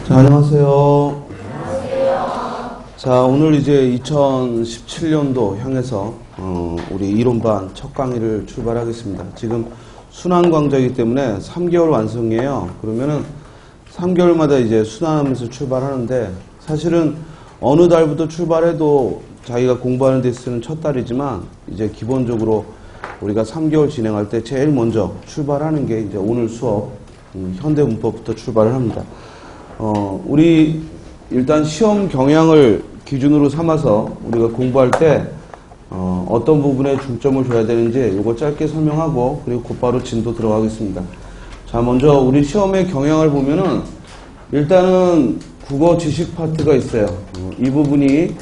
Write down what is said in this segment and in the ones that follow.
자, 안녕하세요. 자, 오늘 이제 2017년도 향해서 우리 이론반 첫 강의를 출발하겠습니다. 지금 순환광자이기 때문에 3개월 완성이에요. 그러면은 3개월마다 이제 순환하면서 출발하는데, 사실은 어느 달부터 출발해도 자기가 공부하는 데 쓰는 첫 달이지만, 이제 기본적으로 우리가 3개월 진행할 때 제일 먼저 출발하는 게 이제 오늘 수업 현대문법부터 출발을 합니다. 우리 일단 시험 경향을 기준으로 삼아서 우리가 공부할 때 어떤 부분에 중점을 줘야 되는지 이거 짧게 설명하고, 그리고 곧바로 진도 들어가겠습니다. 자, 먼저 우리 시험의 경향을 보면은 일단은 국어 지식 파트가 있어요. 이 부분이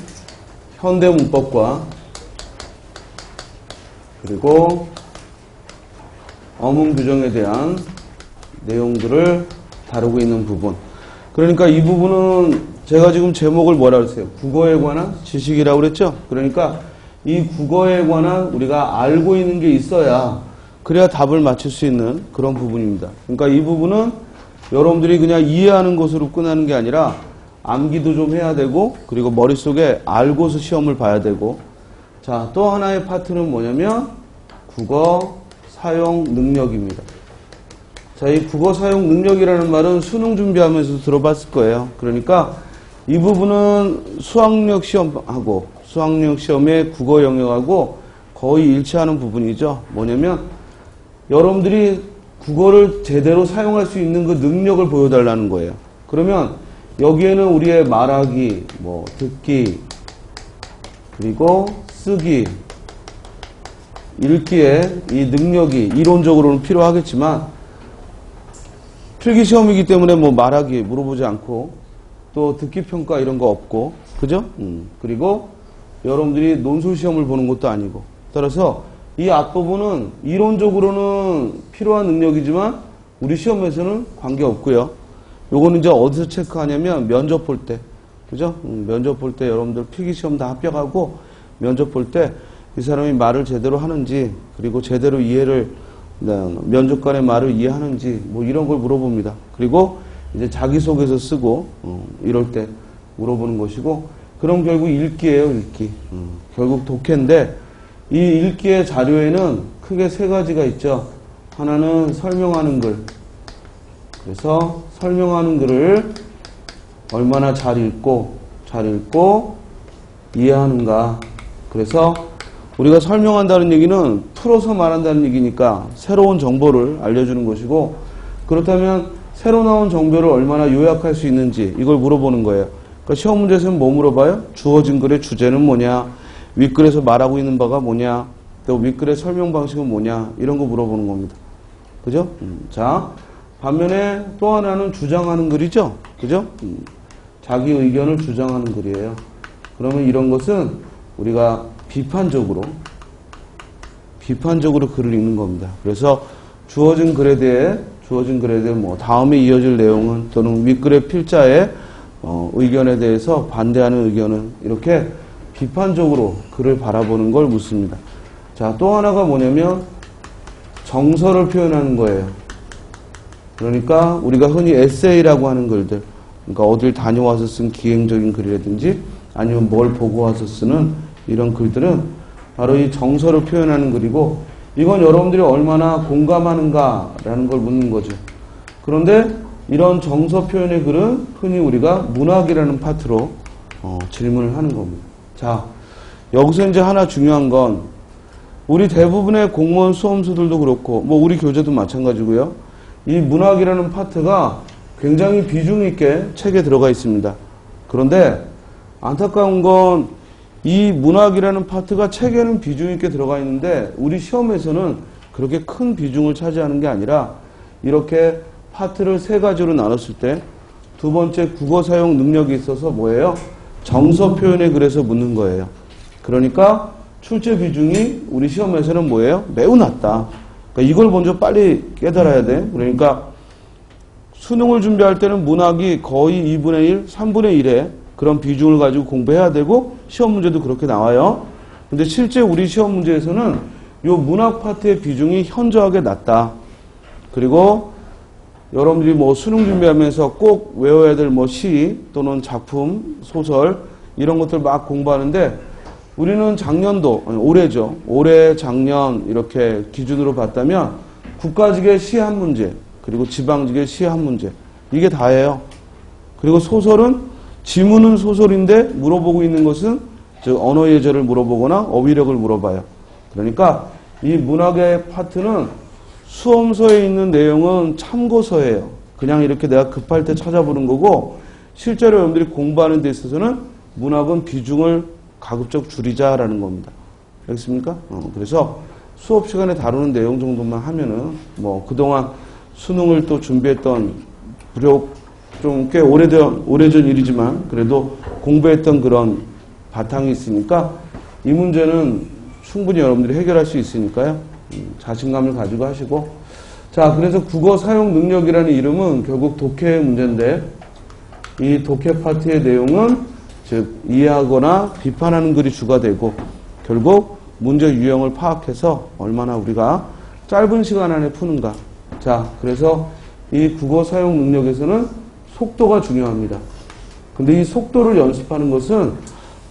현대문법과 그리고 어문 규정에 대한 내용들을 다루고 있는 부분. 그러니까 이 부분은 제가 지금 제목을 뭐라 그랬어요? 국어에 관한 지식이라고 그랬죠? 그러니까 이 국어에 관한 우리가 알고 있는 게 있어야, 그래야 답을 맞출 수 있는 그런 부분입니다. 그러니까 이 부분은 여러분들이 그냥 이해하는 것으로 끝나는 게 아니라 암기도 좀 해야 되고, 그리고 머릿속에 알고서 시험을 봐야 되고. 자, 또 하나의 파트는 뭐냐면 국어 사용 능력입니다. 자, 이 국어 사용 능력이라는 말은 수능 준비하면서 들어봤을 거예요. 그러니까 이 부분은 수학력 시험하고 수학력 시험의 국어 영역하고 거의 일치하는 부분이죠. 뭐냐면 여러분들이 국어를 제대로 사용할 수 있는 그 능력을 보여달라는 거예요. 그러면 여기에는 우리의 말하기, 듣기, 그리고 쓰기, 읽기에 이 능력이 이론적으로는 필요하겠지만, 필기시험이기 때문에 말하기 물어보지 않고, 또 듣기평가 이런 거 없고, 그죠? 그리고 여러분들이 논술시험을 보는 것도 아니고, 따라서 이 앞부분은 이론적으로는 필요한 능력이지만 우리 시험에서는 관계없고요. 요거는 이제 어디서 체크하냐면 면접 볼 때, 그죠? 면접 볼 때 여러분들 필기시험 다 합격하고 면접 볼 때 이 사람이 말을 제대로 하는지, 그리고 제대로 이해를, 면접관의 말을 이해하는지, 이런 걸 물어봅니다. 그리고 이제 자기소개서 쓰고, 이럴 때 물어보는 것이고, 그럼 결국 읽기예요, 읽기. 결국 독해인데, 이 읽기의 자료에는 크게 세 가지가 있죠. 하나는 설명하는 글. 그래서 설명하는 글을 얼마나 잘 읽고 이해하는가. 그래서 우리가 설명한다는 얘기는 풀어서 말한다는 얘기니까 새로운 정보를 알려주는 것이고, 그렇다면 새로 나온 정보를 얼마나 요약할 수 있는지 이걸 물어보는 거예요. 그러니까 시험 문제에서는 뭐 물어봐요? 주어진 글의 주제는 뭐냐, 윗글에서 말하고 있는 바가 뭐냐, 또 윗글의 설명 방식은 뭐냐, 이런 거 물어보는 겁니다. 그죠? 자, 반면에 또 하나는 주장하는 글이죠. 그죠? 자기 의견을 주장하는 글이에요. 그러면 이런 것은 우리가 비판적으로 글을 읽는 겁니다. 그래서 주어진 글에 대해 다음에 이어질 내용은, 또는 윗글의 필자의 의견에 대해서 반대하는 의견은, 이렇게 비판적으로 글을 바라보는 걸 묻습니다. 자, 또 하나가 뭐냐면 정서를 표현하는 거예요. 그러니까 우리가 흔히 에세이라고 하는 글들, 그러니까 어딜 다녀와서 쓴 기행적인 글이라든지 아니면 뭘 보고 와서 쓰는 이런 글들은 바로 이 정서를 표현하는 글이고, 이건 여러분들이 얼마나 공감하는가라는 걸 묻는 거죠. 그런데 이런 정서 표현의 글은 흔히 우리가 문학이라는 파트로 질문을 하는 겁니다. 자, 여기서 이제 하나 중요한 건, 우리 대부분의 공무원 수험수들도 그렇고 우리 교재도 마찬가지고요. 이 문학이라는 파트가 굉장히 비중 있게 책에 들어가 있습니다. 그런데 안타까운 건 이 문학이라는 파트가 책에는 비중 있게 들어가 있는데 우리 시험에서는 그렇게 큰 비중을 차지하는 게 아니라, 이렇게 파트를 세 가지로 나눴을 때 두 번째 국어 사용 능력이 있어서 뭐예요? 정서 표현의 글에서 묻는 거예요. 그러니까 출제 비중이 우리 시험에서는 뭐예요? 매우 낮다. 그러니까 이걸 먼저 빨리 깨달아야 돼. 그러니까 수능을 준비할 때는 문학이 거의 2분의 1, 3분의 1에 그런 비중을 가지고 공부해야 되고, 시험 문제도 그렇게 나와요. 근데 실제 우리 시험 문제에서는 이 문학 파트의 비중이 현저하게 낮다. 그리고 여러분들이 뭐 수능 준비하면서 꼭 외워야 될 뭐 시 또는 작품, 소설 이런 것들 막 공부하는데 우리는 작년도, 올해죠. 올해, 작년 이렇게 기준으로 봤다면 국가직의 시 한 문제, 그리고 지방직의 시 한 문제 이게 다예요. 그리고 소설은 지문은 소설인데 물어보고 있는 것은 즉 언어 예절을 물어보거나 어휘력을 물어봐요. 그러니까 이 문학의 파트는 수험서에 있는 내용은 참고서예요. 그냥 이렇게 내가 급할 때 찾아보는 거고 실제로 여러분들이 공부하는 데 있어서는 문학은 비중을 가급적 줄이자라는 겁니다. 알겠습니까? 그래서 수업 시간에 다루는 내용 정도만 하면은 뭐 그동안 수능을 또 준비했던 비록 좀 꽤 오래전 일이지만 그래도 공부했던 그런 바탕이 있으니까 이 문제는 충분히 여러분들이 해결할 수 있으니까요. 자신감을 가지고 하시고 자 그래서 국어 사용 능력이라는 이름은 결국 독해 문제인데 이 독해 파트의 내용은 즉 이해하거나 비판하는 글이 주가 되고 결국 문제 유형을 파악해서 얼마나 우리가 짧은 시간 안에 푸는가. 자 그래서 이 국어 사용 능력에서는 속도가 중요합니다. 근데 이 속도를 연습하는 것은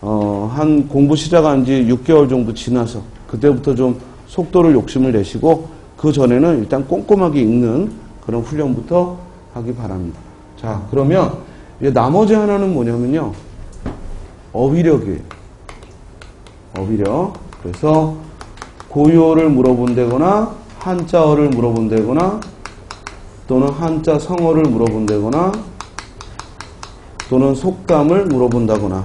한 공부 시작한 지 6개월 정도 지나서 그때부터 좀 속도를 욕심을 내시고 그 전에는 일단 꼼꼼하게 읽는 그런 훈련부터 하기 바랍니다. 자 그러면 이제 나머지 하나는 뭐냐면요. 어휘력이에요. 어휘력. 그래서 고유어를 물어본다거나 한자어를 물어본다거나 또는 한자 성어를 물어본다거나 또는 속담을 물어본다거나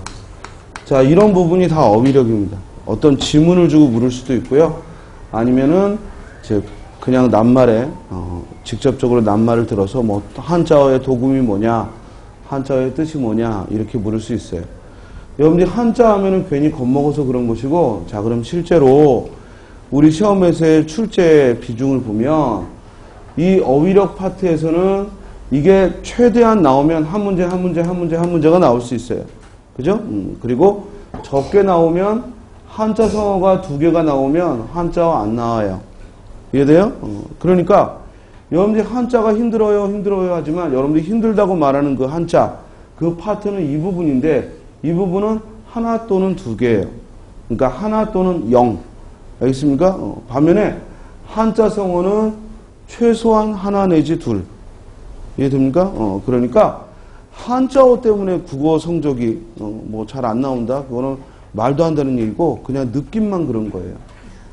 자 이런 부분이 다 어휘력입니다. 어떤 지문을 주고 물을 수도 있고요. 아니면은 즉 그냥 낱말에 직접적으로 낱말을 들어서 뭐 한자어의 도금이 뭐냐 한자어의 뜻이 뭐냐 이렇게 물을 수 있어요. 여러분들이 한자 하면은 괜히 겁먹어서 그런 것이고 자 그럼 실제로 우리 시험에서의 출제 비중을 보면 이 어휘력 파트에서는 이게 최대한 나오면 한 문제가 나올 수 있어요. 그죠? 그리고 적게 나오면 한자 성어가 2개가 나오면 한자어 안 나와요. 이해돼요? 그러니까 여러분들이 한자가 힘들어요 하지만 여러분들이 힘들다고 말하는 그 한자 그 파트는 이 부분인데 이 부분은 하나 또는 2개예요. 그러니까 하나 또는 0. 알겠습니까? 반면에 한자 성어는 최소한 하나 내지 2. 이해됩니까? 그러니까 한자어 때문에 국어 성적이 뭐 잘 안 나온다. 그거는 말도 안 되는 얘기고 그냥 느낌만 그런 거예요.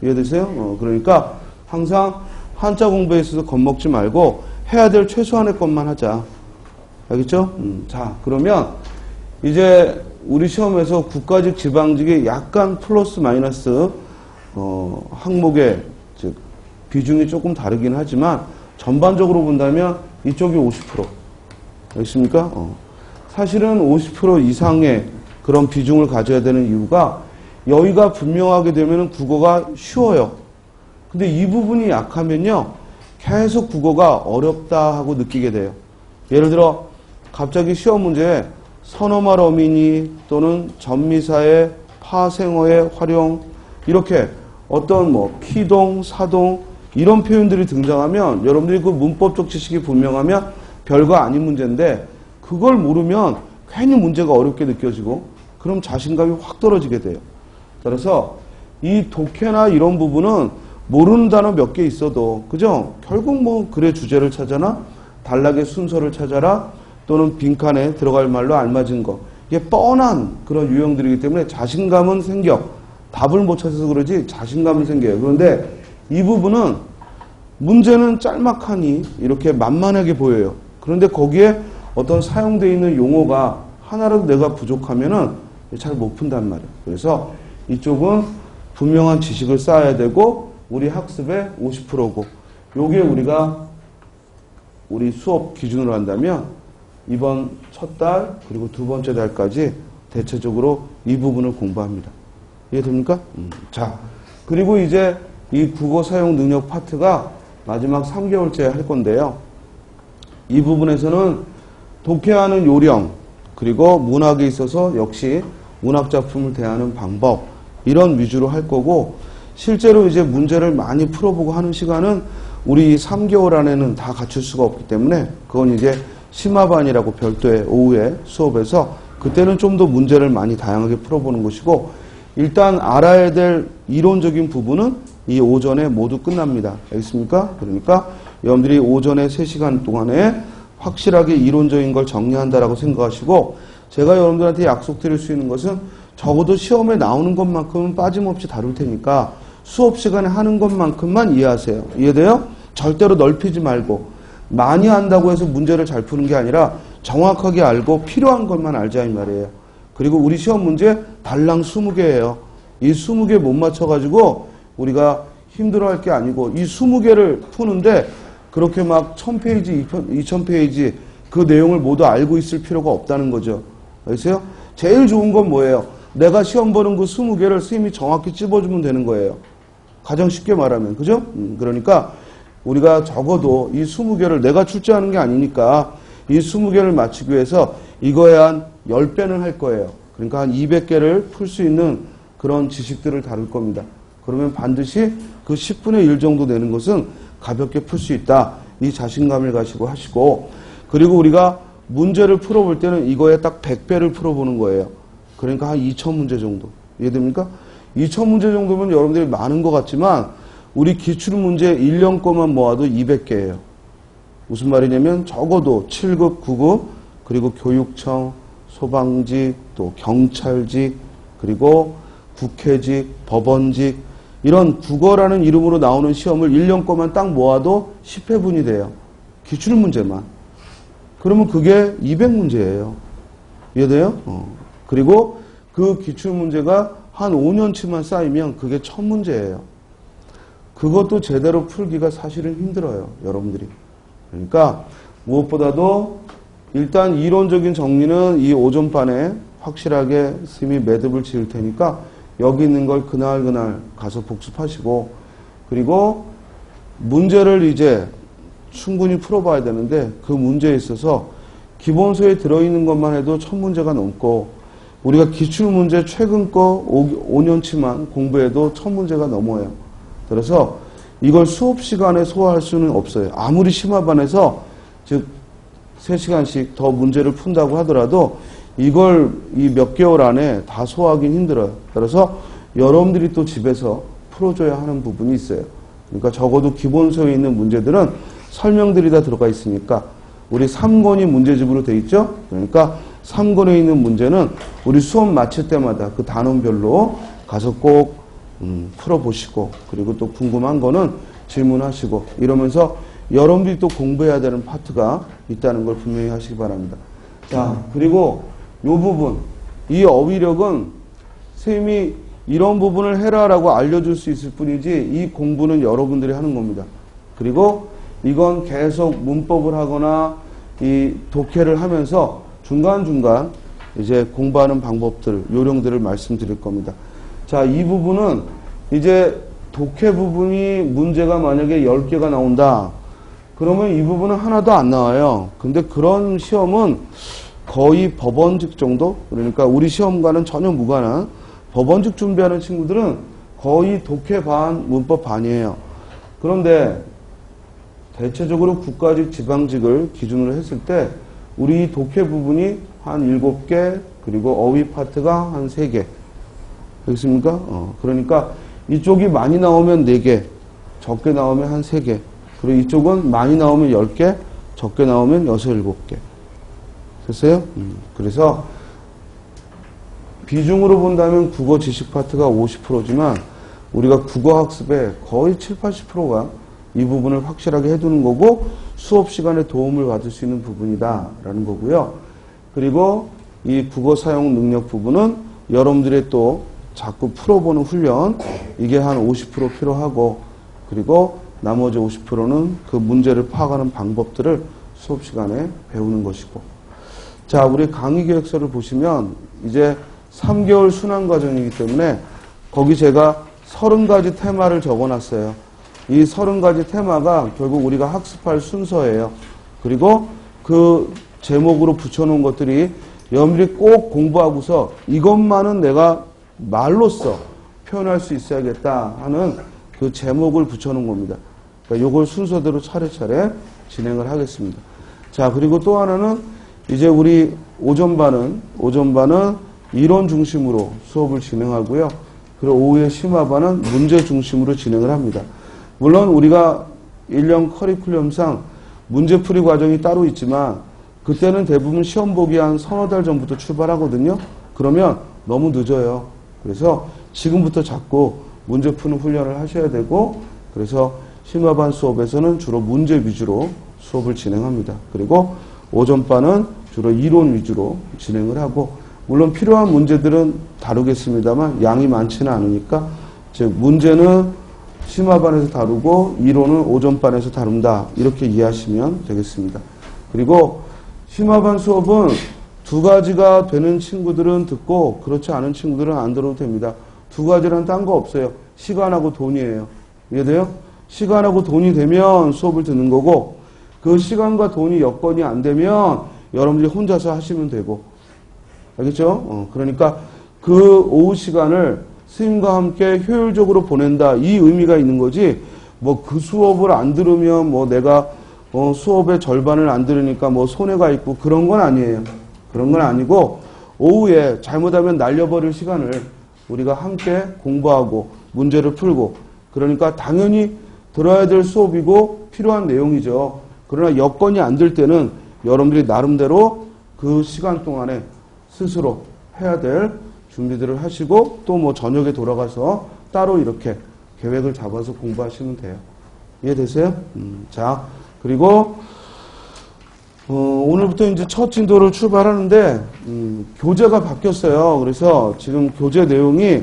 이해되세요? 그러니까 항상 한자 공부에 있어서 겁먹지 말고 해야 될 최소한의 것만 하자. 알겠죠? 자 그러면 이제 우리 시험에서 국가직 지방직이 약간 플러스 마이너스 항목의 즉 비중이 조금 다르긴 하지만 전반적으로 본다면 이쪽이 50%. 알겠습니까? 사실은 50% 이상의 그런 비중을 가져야 되는 이유가 여기가 분명하게 되면 국어가 쉬워요. 근데 이 부분이 약하면요. 계속 국어가 어렵다 하고 느끼게 돼요. 예를 들어 갑자기 시험 문제에 선어말 어민이 또는 전미사의 파생어의 활용 이렇게 어떤 뭐 피동, 사동 이런 표현들이 등장하면 여러분들이 그 문법적 지식이 분명하면 별거 아닌 문제인데 그걸 모르면 괜히 문제가 어렵게 느껴지고 그럼 자신감이 확 떨어지게 돼요. 그래서 이 독해나 이런 부분은 모르는 단어 몇 개 있어도 그죠? 결국 뭐 글의 주제를 찾아나 단락의 순서를 찾아라 또는 빈칸에 들어갈 말로 알맞은 거 이게 뻔한 그런 유형들이기 때문에 자신감은 생겨. 답을 못 찾아서 그러지 자신감은 생겨요. 그런데 이 부분은 문제는 짤막하니 이렇게 만만하게 보여요. 그런데 거기에 어떤 사용되어 있는 용어가 하나라도 내가 부족하면은 잘 못 푼단 말이에요. 그래서 이쪽은 분명한 지식을 쌓아야 되고 우리 학습의 50%고 요게 우리가 우리 수업 기준으로 한다면 이번 첫 달 그리고 두 번째 달까지 대체적으로 이 부분을 공부합니다. 이해됩니까? 자, 그리고 이제 이 국어 사용 능력 파트가 마지막 3개월째 할 건데요. 이 부분에서는 독해하는 요령 그리고 문학에 있어서 역시 문학작품을 대하는 방법 이런 위주로 할 거고 실제로 이제 문제를 많이 풀어보고 하는 시간은 우리 3개월 안에는 다 갖출 수가 없기 때문에 그건 이제 심화반이라고 별도의 오후에 수업에서 그때는 좀 더 문제를 많이 다양하게 풀어보는 것이고, 일단 알아야 될 이론적인 부분은 이 오전에 모두 끝납니다. 알겠습니까? 그러니까 여러분들이 오전에 3시간 동안에 확실하게 이론적인 걸 정리한다라고 생각하시고, 제가 여러분들한테 약속드릴 수 있는 것은 적어도 시험에 나오는 것만큼은 빠짐없이 다룰 테니까 수업 시간에 하는 것만큼만 이해하세요. 이해돼요? 절대로 넓히지 말고, 많이 한다고 해서 문제를 잘 푸는 게 아니라 정확하게 알고 필요한 것만 알자 이 말이에요. 그리고 우리 시험 문제 달랑 20개예요. 이 20개 못 맞춰가지고 우리가 힘들어할 게 아니고, 이 20개를 푸는데 그렇게 막 1000페이지, 2000페이지 그 내용을 모두 알고 있을 필요가 없다는 거죠. 알겠어요? 제일 좋은 건 뭐예요? 내가 시험 보는 그 20개를 선생님이 정확히 찝어주면 되는 거예요. 가장 쉽게 말하면. 그죠? 그러니까 우리가 적어도 이 20개를 내가 출제하는 게 아니니까 이 20개를 맞추기 위해서 이거에 한 10배는 할 거예요. 그러니까 한 200개를 풀 수 있는 그런 지식들을 다룰 겁니다. 그러면 반드시 그 10분의 1 정도 되는 것은 가볍게 풀 수 있다. 이 자신감을 가지고 하시고, 그리고 우리가 문제를 풀어볼 때는 이거에 딱 100배를 풀어보는 거예요. 그러니까 한 2000문제 정도. 이해됩니까? 2000문제 정도면 여러분들이 많은 것 같지만 우리 기출문제 1년 거만 모아도 200개예요. 무슨 말이냐면 적어도 7급, 9급, 그리고 교육청, 소방직, 또 경찰직, 그리고 국회직, 법원직, 이런 국어라는 이름으로 나오는 시험을 1년 거만 딱 모아도 10회분이 돼요. 기출문제만. 그러면 그게 200문제예요. 이해돼요? 그리고 그 기출문제가 한 5년치만 쌓이면 그게 1000문제예요. 그것도 제대로 풀기가 사실은 힘들어요. 여러분들이. 그러니까 무엇보다도 일단 이론적인 정리는 이 오전반에 확실하게 스님이 매듭을 지을 테니까 여기 있는 걸 그날 가서 복습하시고, 그리고 문제를 이제 충분히 풀어봐야 되는데 그 문제에 있어서 기본서에 들어있는 것만 해도 1000문제가 넘고, 우리가 기출문제 최근 거 5년치만 공부해도 1000문제가 넘어요. 그래서 이걸 수업 시간에 소화할 수는 없어요. 아무리 심화반에서 즉 3시간씩 더 문제를 푼다고 하더라도 이걸 이 몇 개월 안에 다 소화하긴 힘들어요. 그래서 여러분들이 또 집에서 풀어줘야 하는 부분이 있어요. 그러니까 적어도 기본서에 있는 문제들은 설명들이 다 들어가 있으니까, 우리 3권이 문제집으로 돼 있죠? 그러니까 3권에 있는 문제는 우리 수업 마칠 때마다 그 단원별로 가서 꼭 풀어보시고, 그리고 또 궁금한 거는 질문하시고, 이러면서 여러분들이 또 공부해야 되는 파트가 있다는 걸 분명히 하시기 바랍니다. 자, 그리고 이 부분, 이 어휘력은 선생님이 이런 부분을 해라라고 알려줄 수 있을 뿐이지 이 공부는 여러분들이 하는 겁니다. 그리고 이건 계속 문법을 하거나 이 독해를 하면서 중간중간 이제 공부하는 방법들, 요령들을 말씀드릴 겁니다. 자, 이 부분은 이제 독해 부분이 문제가 만약에 10개가 나온다. 그러면 이 부분은 하나도 안 나와요. 근데 그런 시험은 거의 법원직 정도? 그러니까 우리 시험과는 전혀 무관한 법원직 준비하는 친구들은 거의 독해 반, 문법 반이에요. 그런데 대체적으로 국가직, 지방직을 기준으로 했을 때 우리 독해 부분이 한 7개, 그리고 어휘 파트가 한 3개. 알겠습니까? 그러니까 이쪽이 많이 나오면 4개, 적게 나오면 한 3개. 그리고 이쪽은 많이 나오면 10개, 적게 나오면 6, 7개. 됐어요? 그래서 비중으로 본다면 국어 지식 파트가 50%지만 우리가 국어 학습에 거의 7, 80%가 이 부분을 확실하게 해두는 거고 수업 시간에 도움을 받을 수 있는 부분이다라는 거고요. 그리고 이 국어 사용 능력 부분은 여러분들의 또 자꾸 풀어보는 훈련, 이게 한 50% 필요하고, 그리고 나머지 50%는 그 문제를 파악하는 방법들을 수업 시간에 배우는 것이고. 자, 우리 강의 계획서를 보시면 이제 3개월 순환 과정이기 때문에 거기 제가 30가지 테마를 적어놨어요. 이 30가지 테마가 결국 우리가 학습할 순서예요. 그리고 그 제목으로 붙여놓은 것들이 여러분들이 꼭 공부하고서 이것만은 내가 말로써 표현할 수 있어야겠다 하는 그 제목을 붙여놓은 겁니다. 그러니까 요걸 순서대로 차례차례 진행을 하겠습니다. 자, 그리고 또 하나는 이제 우리 오전반은 이론 중심으로 수업을 진행하고요. 그리고 오후에 심화반은 문제 중심으로 진행을 합니다. 물론 우리가 1년 커리큘럼상 문제풀이 과정이 따로 있지만 그때는 대부분 시험 보기 한 서너 달 전부터 출발하거든요. 그러면 너무 늦어요. 그래서 지금부터 자꾸 문제 푸는 훈련을 하셔야 되고, 그래서 심화반 수업에서는 주로 문제 위주로 수업을 진행합니다. 그리고 오전반은 주로 이론 위주로 진행을 하고, 물론 필요한 문제들은 다루겠습니다만 양이 많지는 않으니까 즉 문제는 심화반에서 다루고 이론은 오전반에서 다룬다, 이렇게 이해하시면 되겠습니다. 그리고 심화반 수업은 두 가지가 되는 친구들은 듣고 그렇지 않은 친구들은 안 들어도 됩니다. 두 가지란 딴 거 없어요. 시간하고 돈이에요. 이해돼요? 시간하고 돈이 되면 수업을 듣는 거고, 그 시간과 돈이 여건이 안 되면 여러분들이 혼자서 하시면 되고, 알겠죠? 그러니까 그 오후 시간을 스님과 함께 효율적으로 보낸다, 이 의미가 있는 거지, 뭐 그 수업을 안 들으면 뭐 내가 수업의 절반을 안 들으니까 뭐 손해가 있고 그런 건 아니에요. 그런 건 아니고, 오후에 잘못하면 날려버릴 시간을 우리가 함께 공부하고 문제를 풀고, 그러니까 당연히 들어야 될 수업이고 필요한 내용이죠. 그러나 여건이 안 될 때는 여러분들이 나름대로 그 시간 동안에 스스로 해야 될 준비들을 하시고, 또 뭐 저녁에 돌아가서 따로 이렇게 계획을 잡아서 공부하시면 돼요. 이해되세요? 자, 그리고 오늘부터 이제 첫 진도를 출발하는데 교재가 바뀌었어요. 그래서 지금 교재 내용이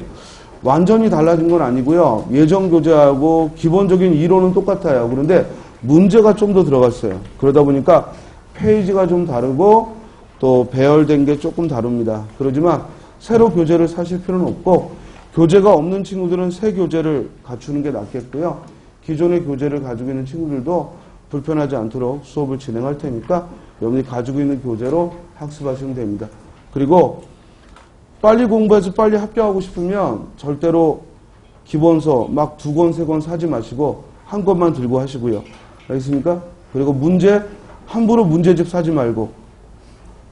완전히 달라진 건 아니고요. 예전 교재하고 기본적인 이론은 똑같아요. 그런데 문제가 좀 더 들어갔어요. 그러다 보니까 페이지가 좀 다르고 또 배열된 게 조금 다릅니다. 그러지만 새로 교재를 사실 필요는 없고, 교재가 없는 친구들은 새 교재를 갖추는 게 낫겠고요. 기존의 교재를 가지고 있는 친구들도 불편하지 않도록 수업을 진행할 테니까 여러분이 가지고 있는 교재로 학습하시면 됩니다. 그리고 빨리 공부해서 빨리 합격하고 싶으면 절대로 기본서 막 2권, 3권 사지 마시고 한 권만 들고 하시고요. 알겠습니까? 그리고 문제, 함부로 문제집 사지 말고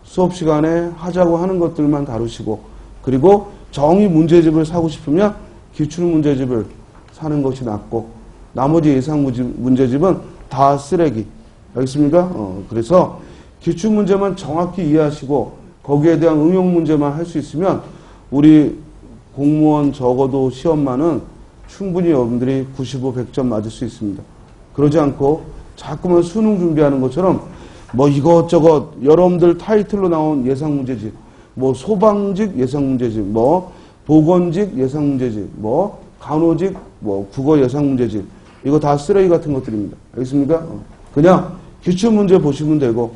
수업 시간에 하자고 하는 것들만 다루시고, 그리고 정의 문제집을 사고 싶으면 기출 문제집을 사는 것이 낫고, 나머지 예상 문제집은 다 쓰레기. 알겠습니까? 그래서 기출 문제만 정확히 이해하시고 거기에 대한 응용 문제만 할 수 있으면 우리 공무원 적어도 시험만은 충분히 여러분들이 95, 100점 맞을 수 있습니다. 그러지 않고 자꾸만 수능 준비하는 것처럼 뭐 이것저것 여러분들 타이틀로 나온 예상 문제집, 뭐 소방직 예상 문제집, 뭐 보건직 예상 문제집, 뭐 간호직, 뭐 국어 예상 문제집, 이거 다 쓰레기 같은 것들입니다. 알겠습니까? 그냥 기출 문제 보시면 되고,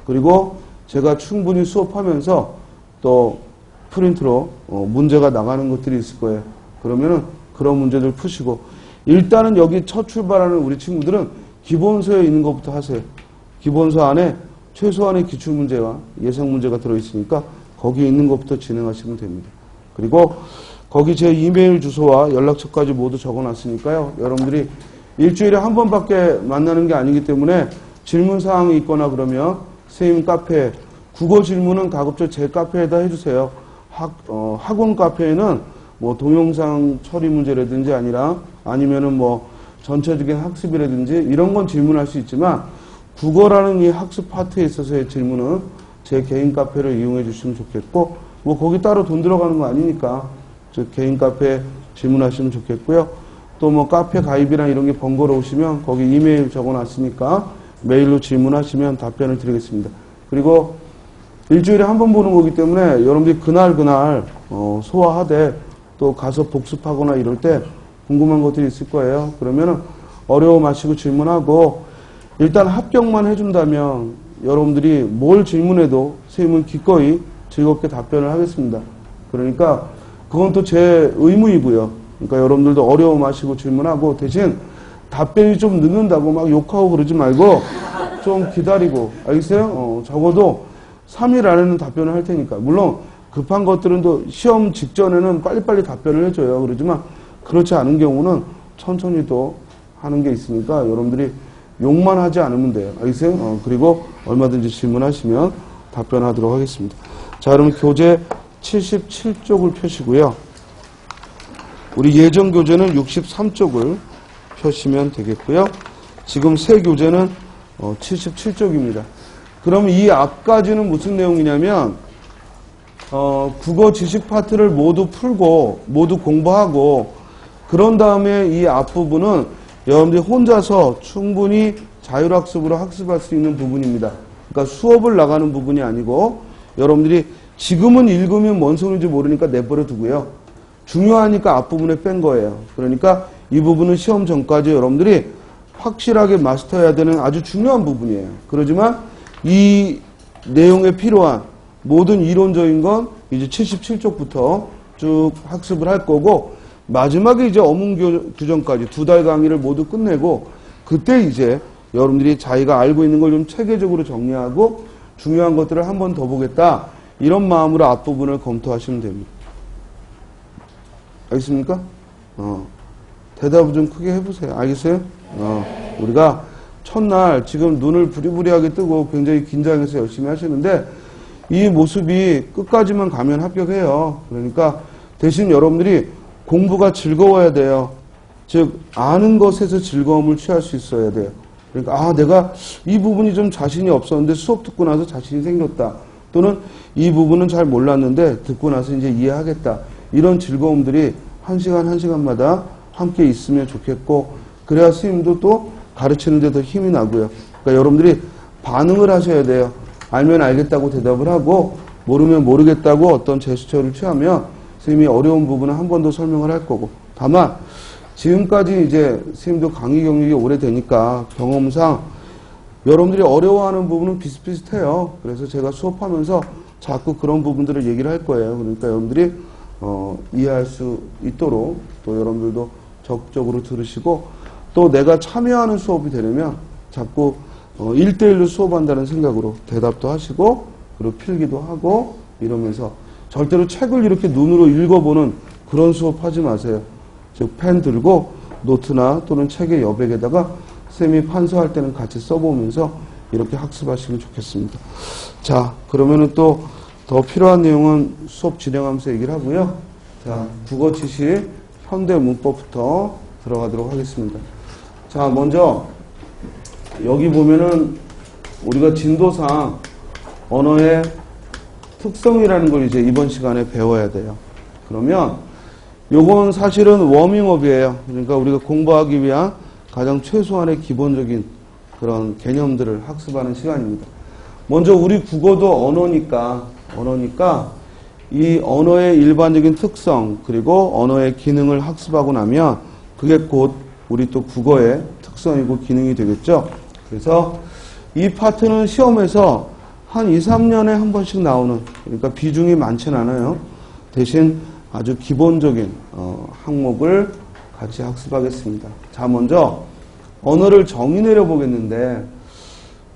그리고 제가 충분히 수업하면서 또 프린트로 문제가 나가는 것들이 있을 거예요. 그러면은 그런 문제들 푸시고, 일단은 여기 첫 출발하는 우리 친구들은 기본서에 있는 것부터 하세요. 기본서 안에 최소한의 기출 문제와 예상 문제가 들어있으니까 거기에 있는 것부터 진행하시면 됩니다. 그리고 거기 제 이메일 주소와 연락처까지 모두 적어놨으니까요. 여러분들이 일주일에 한 번밖에 만나는 게 아니기 때문에 질문사항이 있거나 그러면 선생님 카페, 국어 질문은 가급적 제 카페에다 해주세요. 학원 카페에는 뭐 동영상 처리 문제라든지 아니면은 뭐 전체적인 학습이라든지 이런 건 질문할 수 있지만, 국어라는 이 학습 파트에 있어서의 질문은 제 개인 카페를 이용해 주시면 좋겠고, 뭐 거기 따로 돈 들어가는 거 아니니까 저 개인 카페 질문하시면 좋겠고요. 또 뭐 카페 가입이나 이런 게 번거로우시면 거기 이메일 적어놨으니까 메일로 질문하시면 답변을 드리겠습니다. 그리고 일주일에 한 번 보는 거기 때문에 여러분들이 그날 소화하되 또 가서 복습하거나 이럴 때 궁금한 것들이 있을 거예요. 그러면은 어려워 마시고 질문하고, 일단 합격만 해준다면 여러분들이 뭘 질문해도 선생님은 기꺼이 즐겁게 답변을 하겠습니다. 그러니까 그건 또 제 의무이고요. 그러니까 여러분들도 어려워 마시고 질문하고, 대신 답변이 좀 늦는다고 막 욕하고 그러지 말고 좀 기다리고, 알겠어요? 적어도 3일 안에는 답변을 할 테니까. 물론 급한 것들은 또 시험 직전에는 빨리빨리 답변을 해줘요. 그러지만 그렇지 않은 경우는 천천히 또 하는 게 있으니까 여러분들이 욕만 하지 않으면 돼요. 알겠어요? 그리고 얼마든지 질문하시면 답변하도록 하겠습니다. 자, 그러면 교재 77쪽을 펴시고요. 우리 예전 교재는 63쪽을 펴시면 되겠고요. 지금 새 교재는 77쪽입니다. 그럼 이 앞까지는 무슨 내용이냐면 국어 지식 파트를 모두 풀고 모두 공부하고 그런 다음에 이 앞부분은 여러분들이 혼자서 충분히 자율학습으로 학습할 수 있는 부분입니다. 그러니까 수업을 나가는 부분이 아니고 여러분들이 지금은 읽으면 뭔 소리인지 모르니까 내버려 두고요. 중요하니까 앞부분에 뺀 거예요. 그러니까 이 부분은 시험 전까지 여러분들이 확실하게 마스터해야 되는 아주 중요한 부분이에요. 그렇지만 이 내용에 필요한 모든 이론적인 건 이제 77쪽부터 쭉 학습을 할 거고 마지막에 이제 어문 규정까지 2달 강의를 모두 끝내고 그때 이제 여러분들이 자기가 알고 있는 걸 좀 체계적으로 정리하고 중요한 것들을 한 번 더 보겠다. 이런 마음으로 앞부분을 검토하시면 됩니다. 알겠습니까? 대답을 좀 크게 해보세요. 알겠어요? 우리가 첫날 지금 눈을 부리부리하게 뜨고 굉장히 긴장해서 열심히 하시는데 이 모습이 끝까지만 가면 합격해요. 그러니까 대신 여러분들이 공부가 즐거워야 돼요. 즉 아는 것에서 즐거움을 취할 수 있어야 돼요. 그러니까 내가 이 부분이 좀 자신이 없었는데 수업 듣고 나서 자신이 생겼다. 또는 이 부분은 잘 몰랐는데 듣고 나서 이제 이해하겠다. 이런 즐거움들이 한 시간마다 함께 있으면 좋겠고 그래야 스님도 또 가르치는 데 더 힘이 나고요. 그러니까 여러분들이 반응을 하셔야 돼요. 알면 알겠다고 대답을 하고 모르면 모르겠다고 어떤 제스처를 취하면 스님이 어려운 부분은 한 번 더 설명을 할 거고 다만 지금까지 이제 스님도 강의 경력이 오래되니까 경험상 여러분들이 어려워하는 부분은 비슷비슷해요. 그래서 제가 수업하면서 자꾸 그런 부분들을 얘기를 할 거예요. 그러니까 여러분들이 이해할 수 있도록 또 여러분들도 적극적으로 들으시고 또 내가 참여하는 수업이 되려면 자꾸 1대1로 수업한다는 생각으로 대답도 하시고 그리고 필기도 하고 이러면서 절대로 책을 이렇게 눈으로 읽어보는 그런 수업 하지 마세요. 즉 펜 들고 노트나 또는 책의 여백에다가 쌤이 판서할 때는 같이 써보면서 이렇게 학습하시면 좋겠습니다. 자, 그러면은 또 더 필요한 내용은 수업 진행하면서 얘기를 하고요. 자, 국어 지식 현대 문법부터 들어가도록 하겠습니다. 자, 먼저 여기 보면은 우리가 진도상 언어의 특성이라는 걸 이제 이번 시간에 배워야 돼요. 그러면 요건 사실은 워밍업이에요. 그러니까 우리가 공부하기 위한 가장 최소한의 기본적인 그런 개념들을 학습하는 시간입니다. 먼저 우리 국어도 언어니까 이 언어의 일반적인 특성 그리고 언어의 기능을 학습하고 나면 그게 곧 우리 또 국어의 특성이고 기능이 되겠죠. 그래서 이 파트는 시험에서 한 2, 3년에 한 번씩 나오는 그러니까 비중이 많진 않아요. 대신 아주 기본적인 항목을 같이 학습하겠습니다. 자, 먼저 언어를 정의 내려보겠는데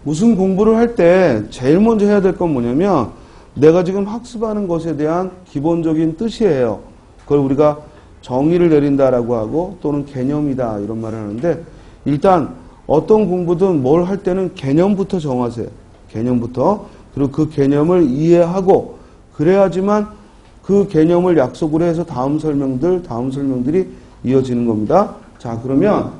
무슨 공부를 할 때 제일 먼저 해야 될 건 뭐냐면 내가 지금 학습하는 것에 대한 기본적인 뜻이에요. 그걸 우리가 정의를 내린다라고 하고 또는 개념이다 이런 말을 하는데 일단 어떤 공부든 뭘 할 때는 개념부터 정하세요. 개념부터. 그리고 그 개념을 이해하고 그래야지만 그 개념을 약속으로 해서 다음 설명들이 이어지는 겁니다. 자, 그러면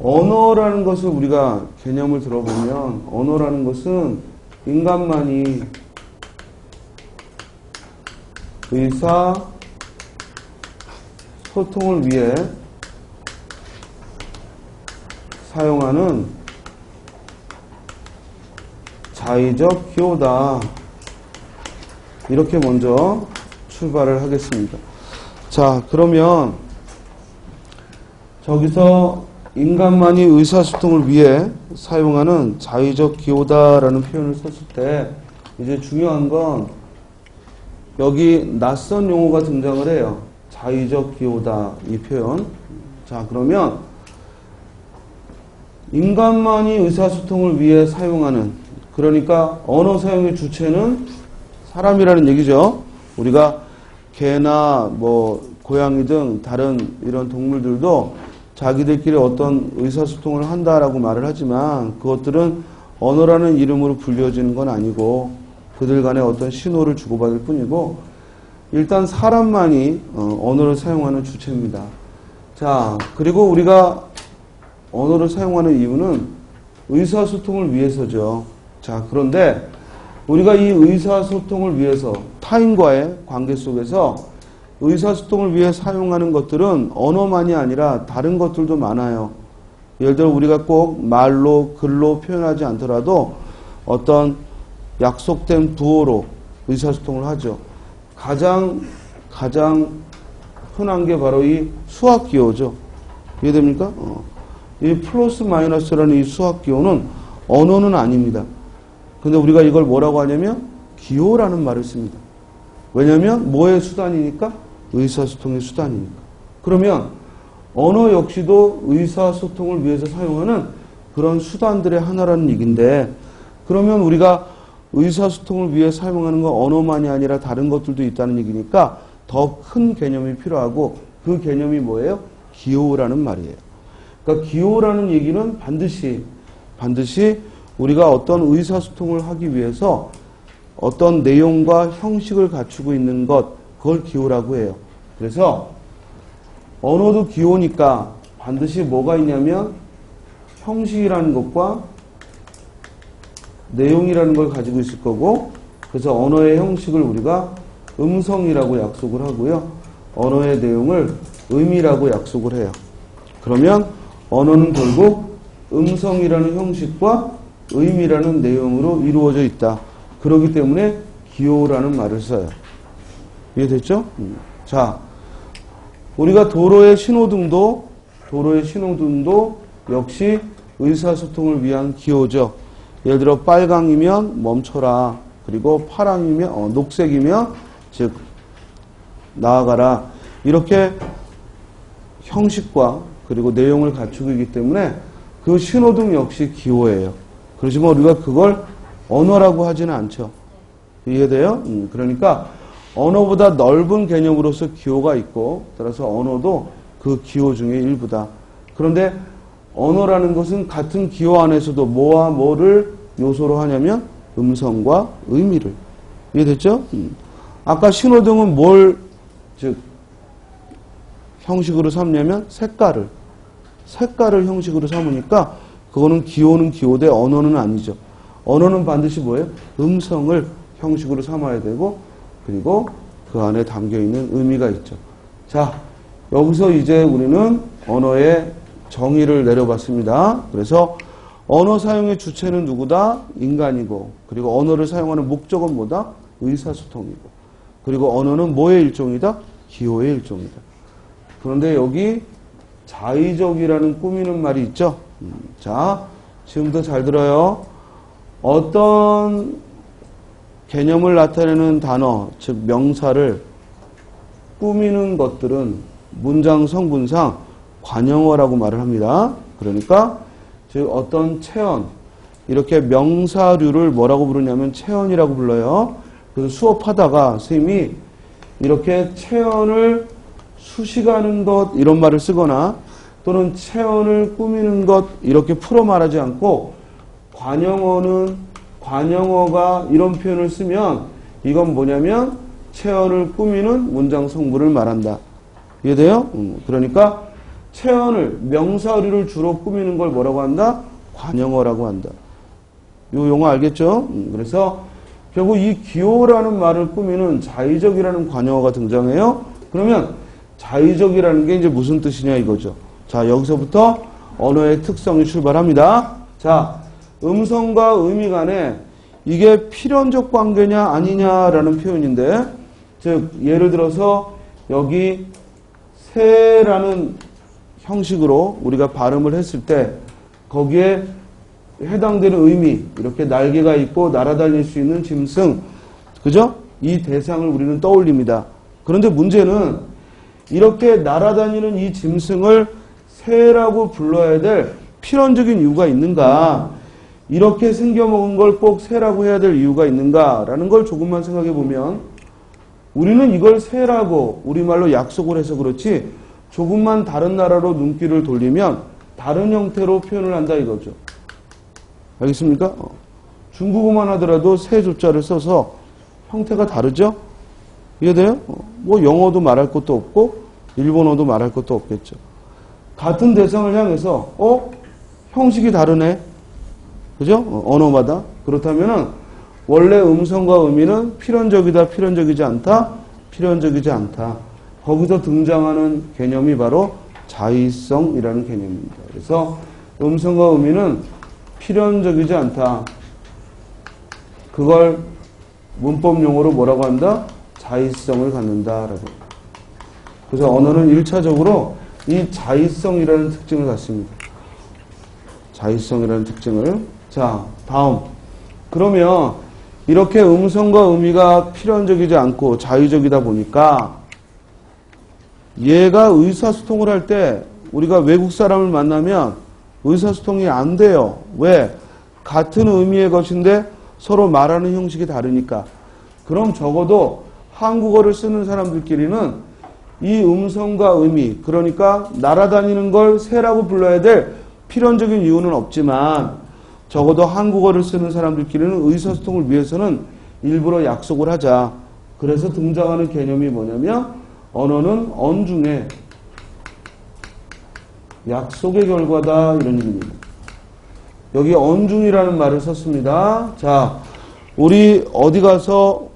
언어라는 것을 우리가 개념을 들어보면 언어라는 것은 인간만이 의사 소통을 위해 사용하는 자의적 기호다. 이렇게 먼저 출발을 하겠습니다. 자, 그러면 저기서 인간만이 의사소통을 위해 사용하는 자의적 기호다라는 표현을 썼을 때 이제 중요한 건 여기 낯선 용어가 등장을 해요. 자의적 기호다 이 표현. 자, 그러면 인간만이 의사소통을 위해 사용하는 그러니까 언어 사용의 주체는 사람이라는 얘기죠. 우리가 개나 뭐 고양이 등 다른 이런 동물들도 자기들끼리 어떤 의사소통을 한다라고 말을 하지만 그것들은 언어라는 이름으로 불려지는 건 아니고 그들 간에 어떤 신호를 주고받을 뿐이고 일단 사람만이 언어를 사용하는 주체입니다. 자, 그리고 우리가 언어를 사용하는 이유는 의사소통을 위해서죠. 자, 그런데 우리가 이 의사소통을 위해서 타인과의 관계 속에서 의사소통을 위해 사용하는 것들은 언어만이 아니라 다른 것들도 많아요. 예를 들어 우리가 꼭 말로 글로 표현하지 않더라도 어떤 약속된 부호로 의사소통을 하죠. 가장 흔한 게 바로 이 수학 기호죠. 이해됩니까? 이 플러스 마이너스라는 이 수학 기호는 언어는 아닙니다. 근데 우리가 이걸 뭐라고 하냐면 기호라는 말을 씁니다. 왜냐하면 뭐의 수단이니까? 의사소통의 수단이니까. 그러면 언어 역시도 의사소통을 위해서 사용하는 그런 수단들의 하나라는 얘기인데 그러면 우리가 의사소통을 위해 사용하는 건 언어만이 아니라 다른 것들도 있다는 얘기니까 더 큰 개념이 필요하고 그 개념이 뭐예요? 기호라는 말이에요. 그러니까 기호라는 얘기는 반드시 우리가 어떤 의사소통을 하기 위해서 어떤 내용과 형식을 갖추고 있는 것, 그걸 기호라고 해요. 그래서 언어도 기호니까 반드시 뭐가 있냐면 형식이라는 것과 내용이라는 걸 가지고 있을 거고 그래서 언어의 형식을 우리가 음성이라고 약속을 하고요. 언어의 내용을 의미라고 약속을 해요. 그러면 언어는 결국 음성이라는 형식과 의미라는 내용으로 이루어져 있다. 그렇기 때문에 기호라는 말을 써요. 이해됐죠? 자, 우리가 도로의 신호등도 역시 의사소통을 위한 기호죠. 예를 들어 빨강이면 멈춰라. 그리고 파랑이면 녹색이면 즉 나아가라. 이렇게 형식과 그리고 내용을 갖추고 있기 때문에 그 신호등 역시 기호예요. 그렇지만 우리가 그걸 언어라고 하지는 않죠. 이해돼요? 그러니까 언어보다 넓은 개념으로서 기호가 있고 따라서 언어도 그 기호 중의 일부다. 그런데 언어라는 것은 같은 기호 안에서도 뭐와 뭐를 요소로 하냐면 음성과 의미를. 이해됐죠? 아까 신호등은 뭘 즉 형식으로 삼냐면 색깔을 형식으로 삼으니까 그거는 기호는 기호대 언어는 아니죠. 언어는 반드시 뭐예요? 음성을 형식으로 삼아야 되고 그리고 그 안에 담겨있는 의미가 있죠. 자, 여기서 이제 우리는 언어의 정의를 내려봤습니다. 그래서 언어 사용의 주체는 누구다? 인간이고 그리고 언어를 사용하는 목적은 뭐다? 의사소통이고 그리고 언어는 뭐의 일종이다? 기호의 일종이다. 그런데 여기 자의적이라는 꾸미는 말이 있죠. 자, 지금부터 잘 들어요. 어떤 개념을 나타내는 단어, 즉 명사를 꾸미는 것들은 문장 성분상 관형어라고 말을 합니다. 그러니까 즉 어떤 체언, 이렇게 명사류를 뭐라고 부르냐면 체언이라고 불러요. 그래서 수업하다가 선생님이 이렇게 체언을 수식하는 것 이런 말을 쓰거나 또는 체언을 꾸미는 것 이렇게 풀어 말하지 않고 관형어가 이런 표현을 쓰면 이건 뭐냐면 체언을 꾸미는 문장 성분을 말한다. 이해돼요? 그러니까 체언을 명사류를 주로 꾸미는 걸 뭐라고 한다? 관형어라고 한다. 이 용어 알겠죠? 그래서 결국 이 기호라는 말을 꾸미는 자의적이라는 관형어가 등장해요. 그러면 자의적이라는 게 이제 무슨 뜻이냐 이거죠. 자, 여기서부터 언어의 특성이 출발합니다. 자, 음성과 의미 간에 이게 필연적 관계냐 아니냐라는 표현인데 즉 예를 들어서 여기 새라는 형식으로 우리가 발음을 했을 때 거기에 해당되는 의미 이렇게 날개가 있고 날아다닐 수 있는 짐승 그죠? 이 대상을 우리는 떠올립니다. 그런데 문제는 이렇게 날아다니는 이 짐승을 새라고 불러야 될 필연적인 이유가 있는가? 이렇게 생겨먹은 걸 꼭 새라고 해야 될 이유가 있는가라는 걸 조금만 생각해 보면 우리는 이걸 새라고 우리말로 약속을 해서 그렇지 조금만 다른 나라로 눈길을 돌리면 다른 형태로 표현을 한다 이거죠. 알겠습니까? 중국어만 하더라도 세 조자를 써서 형태가 다르죠? 이해돼요? 뭐 영어도 말할 것도 없고 일본어도 말할 것도 없겠죠. 같은 대상을 향해서 형식이 다르네. 그죠? 언어마다. 그렇다면은 원래 음성과 의미는 필연적이다, 필연적이지 않다, 필연적이지 않다. 거기서 등장하는 개념이 바로 자의성이라는 개념입니다. 그래서 음성과 의미는 필연적이지 않다. 그걸 문법 용어로 뭐라고 한다? 자의성을 갖는다라고. 그래서 언어는 1차적으로 이 자의성이라는 특징을 갖습니다. 자의성이라는 특징을. 자, 다음. 그러면 이렇게 음성과 의미가 필연적이지 않고 자의적이다 보니까 얘가 의사소통을 할 때 우리가 외국 사람을 만나면 의사소통이 안 돼요. 왜? 같은 의미의 것인데 서로 말하는 형식이 다르니까. 그럼 적어도 한국어를 쓰는 사람들끼리는 이 음성과 의미, 그러니까 날아다니는 걸 새라고 불러야 될 필연적인 이유는 없지만 적어도 한국어를 쓰는 사람들끼리는 의사소통을 위해서는 일부러 약속을 하자. 그래서 등장하는 개념이 뭐냐면 언어는 언중의 약속의 결과다 이런 의미입니다. 여기 언중이라는 말을 썼습니다. 자, 우리 어디 가서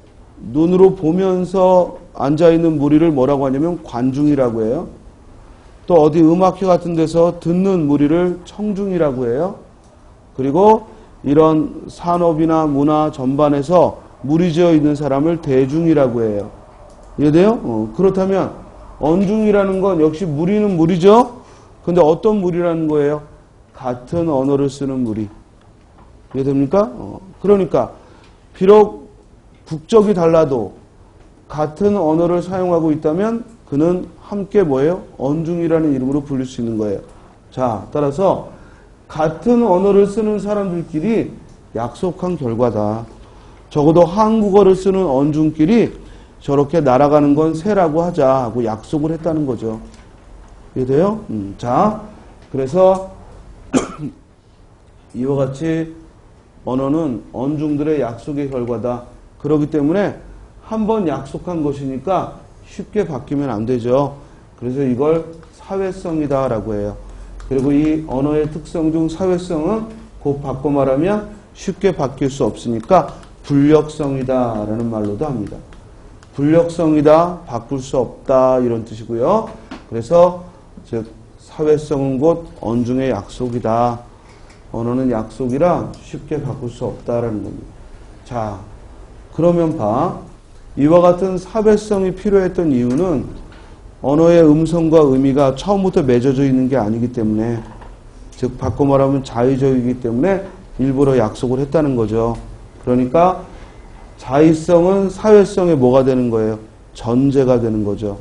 눈으로 보면서 앉아있는 무리를 뭐라고 하냐면 관중이라고 해요. 또 어디 음악회 같은 데서 듣는 무리를 청중이라고 해요. 그리고 이런 산업이나 문화 전반에서 무리지어 있는 사람을 대중이라고 해요. 이해돼요? 그렇다면 언중이라는 건 역시 무리는 무리죠? 근데 어떤 무리라는 거예요? 같은 언어를 쓰는 무리. 이해됩니까? 그러니까 비록 국적이 달라도 같은 언어를 사용하고 있다면 그는 함께 뭐예요? 언중이라는 이름으로 불릴 수 있는 거예요. 자, 따라서 같은 언어를 쓰는 사람들끼리 약속한 결과다. 적어도 한국어를 쓰는 언중끼리 저렇게 날아가는 건 새라고 하자 하고 약속을 했다는 거죠. 이해돼요? 자, 그래서 이와 같이 언어는 언중들의 약속의 결과다. 그렇기 때문에 한번 약속한 것이니까 쉽게 바뀌면 안 되죠. 그래서 이걸 사회성이다라고 해요. 그리고 이 언어의 특성 중 사회성은 곧 바꿔 말하면 쉽게 바뀔 수 없으니까 불력성이다라는 말로도 합니다. 불력성이다, 바꿀 수 없다 이런 뜻이고요. 그래서 즉 사회성은 곧 언중의 약속이다. 언어는 약속이라 쉽게 바꿀 수 없다라는 겁니다. 자, 그러면 봐. 이와 같은 사회성이 필요했던 이유는 언어의 음성과 의미가 처음부터 맺어져 있는 게 아니기 때문에, 즉 바꿔 말하면 자의적이기 때문에 일부러 약속을 했다는 거죠. 그러니까 자의성은 사회성의 뭐가 되는 거예요? 전제가 되는 거죠.